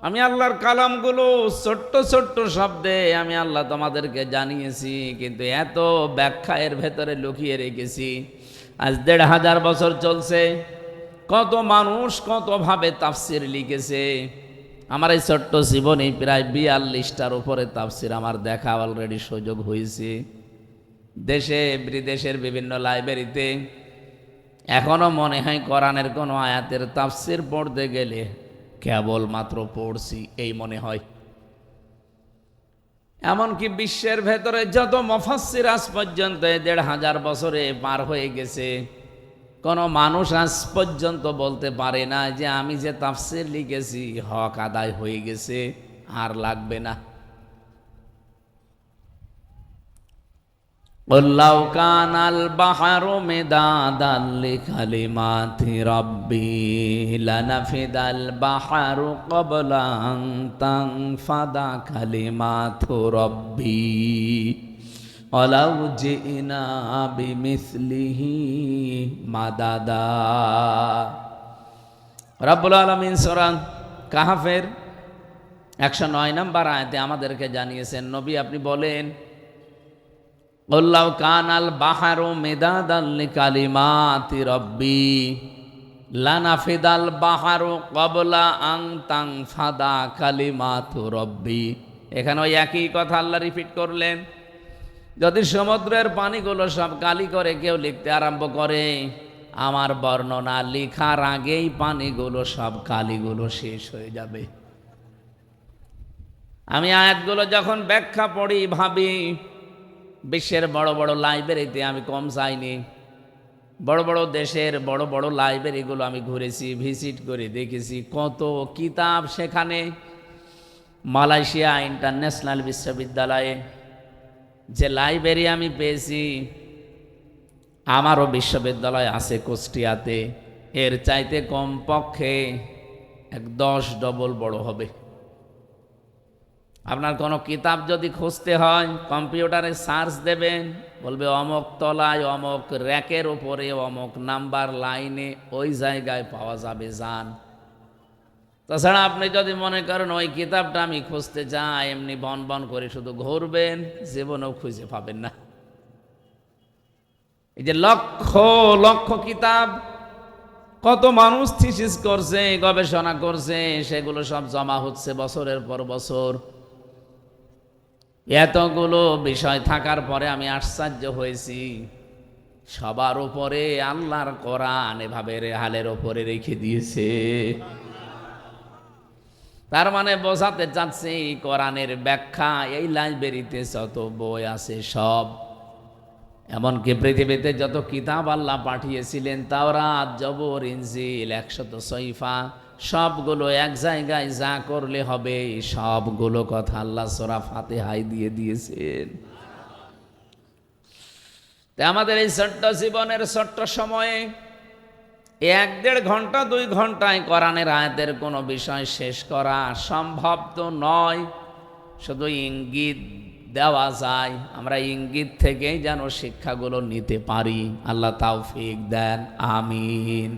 Speaker 1: আমি আল্লাহর কালামগুলো ছোট্ট ছোট্ট শব্দে আমি আল্লাহ তোমাদেরকে জানিয়েছি, কিন্তু এত ব্যাখ্যা এর ভেতরে লুকিয়ে রেখেছি। আজ ১৫০০ বছর চলছে, কত মানুষ কতভাবে তাফসির লিখেছে। আমার এই ছোট্ট জীবনে প্রায় ৪২টার উপরে তাফসির আমার দেখা অলরেডি সুযোগ হয়েছে। দেশে বিদেশের বিভিন্ন লাইব্রেরিতে এখনো মনে হয় কোরআনের কোনো আয়াতের তাফসির পড়তে গেলে কেবলমাত্র পড়ছি এই মনে হয়। এমনকি বিশ্বের ভেতরে যত মুফাসসির আজ পর্যন্ত ১৫০০ বছরে পার হয়ে গেছে, কোনো মানুষ আজ পর্যন্ত বলতে পারে না যে আমি যে তাফসির লিখেছি হক আদায় হয়ে গেছে, আর লাগবে না। قل لو كان البحر مدادا لكلمات ربي لنفد البحر قبل أن تنفد كلمات ربي ولو جئنا بمثله مددا। রব্বুল আলামিন সূরা কাহফের ১০৯ নম্বর আয়াতে আমাদেরকে জানিয়েছেন, নবী আপনি বলেন, আল্লাহ কানাল বাহারু মিদাদাল লিকালিমাতি রব্বি লানাফিদাল বাহারু ক্বাবলা আন তানফাদা কালিমাতু রব্বি। এখানে ওই একই কথা আল্লাহ রিপিট করলেন। যদি সমুদ্রের পানিগুলো সব কালি করে কেউ লিখতে আরম্ভ করে, আমার বর্ণনা লেখার আগেই পানিগুলো সব কালিগুলো শেষ হয়ে যাবে। আমি আয়াতগুলো যখন ব্যাখ্যা পড়ি ভাবি, বিশ্বের বড় বড় লাইব্রেরিতে আমি কম যাইনি, বড় বড় দেশের বড় বড় লাইব্রেরিগুলো আমি ঘুরেছি, ভিজিট করে দেখেছি কত কিতাব সেখানে। মালয়েশিয়া ইন্টারন্যাশনাল বিশ্ববিদ্যালয়ে যে লাইব্রেরি আমি পেয়েছি, আমারও বিশ্ববিদ্যালয় আছে কুষ্টিয়াতে, এর চাইতে কমপক্ষে ১০ ডবল বড় হবে। আপনার কোনো কিতাব যদি খুঁজতে হয় কম্পিউটারে সার্চ দেবেন, বলবে অমুক তলায় অমুক র্যাকের উপরে অমুক নাম্বার লাইনে ওই জায়গায় পাওয়া যাবে, যান। তাছাড়া আপনি যদি মনে করেন ওই কিতাবটা আমি খুঁজতে চাই, এমনি বন বন করে শুধু ঘুরবেন, জীবনেও খুঁজে পাবেন না। এই যে লক্ষ লক্ষ কিতাব, কত মানুষ থিসিস করছে, গবেষণা করছে, সেগুলো সব জমা হচ্ছে বছরের পর বছর। এতগুলো বিষয় থাকার পরে আমি আশ্চর্য হয়েছি, সবার উপরে আল্লাহর কোরআন এভাবে রেহালের উপরে রেখে দিয়েছে। তার মানে বোঝাতে চাচ্ছি কোরআনের ব্যাখ্যা এই লাইব্রেরিতে যত বই আছে সব, এমনকি পৃথিবীতে যত কিতাব আল্লাহ পাঠিয়েছিলেন, তাওরাত, জবর, ইনজিল, ১০০ সহিফা, সবগুলো এক জায়গায় যা করলে হবে সবগুলো কথা আল্লাহ সূরা ফাতিহায় দিয়ে দিয়েছেন। তাই আমাদের এই ছোট্ট জীবনের ছোট্ট সময়ে ১-১.৫ ঘন্টা ২ ঘন্টায় কোরআনের আয়াতের কোনো বিষয় শেষ করা সম্ভব তো নয়, শুধু ইঙ্গিত দেওয়া যায়। আমরা ইঙ্গিত থেকেই যেন শিক্ষাগুলো নিতে পারি। আল্লাহ তাওফিক দেন, আমিন।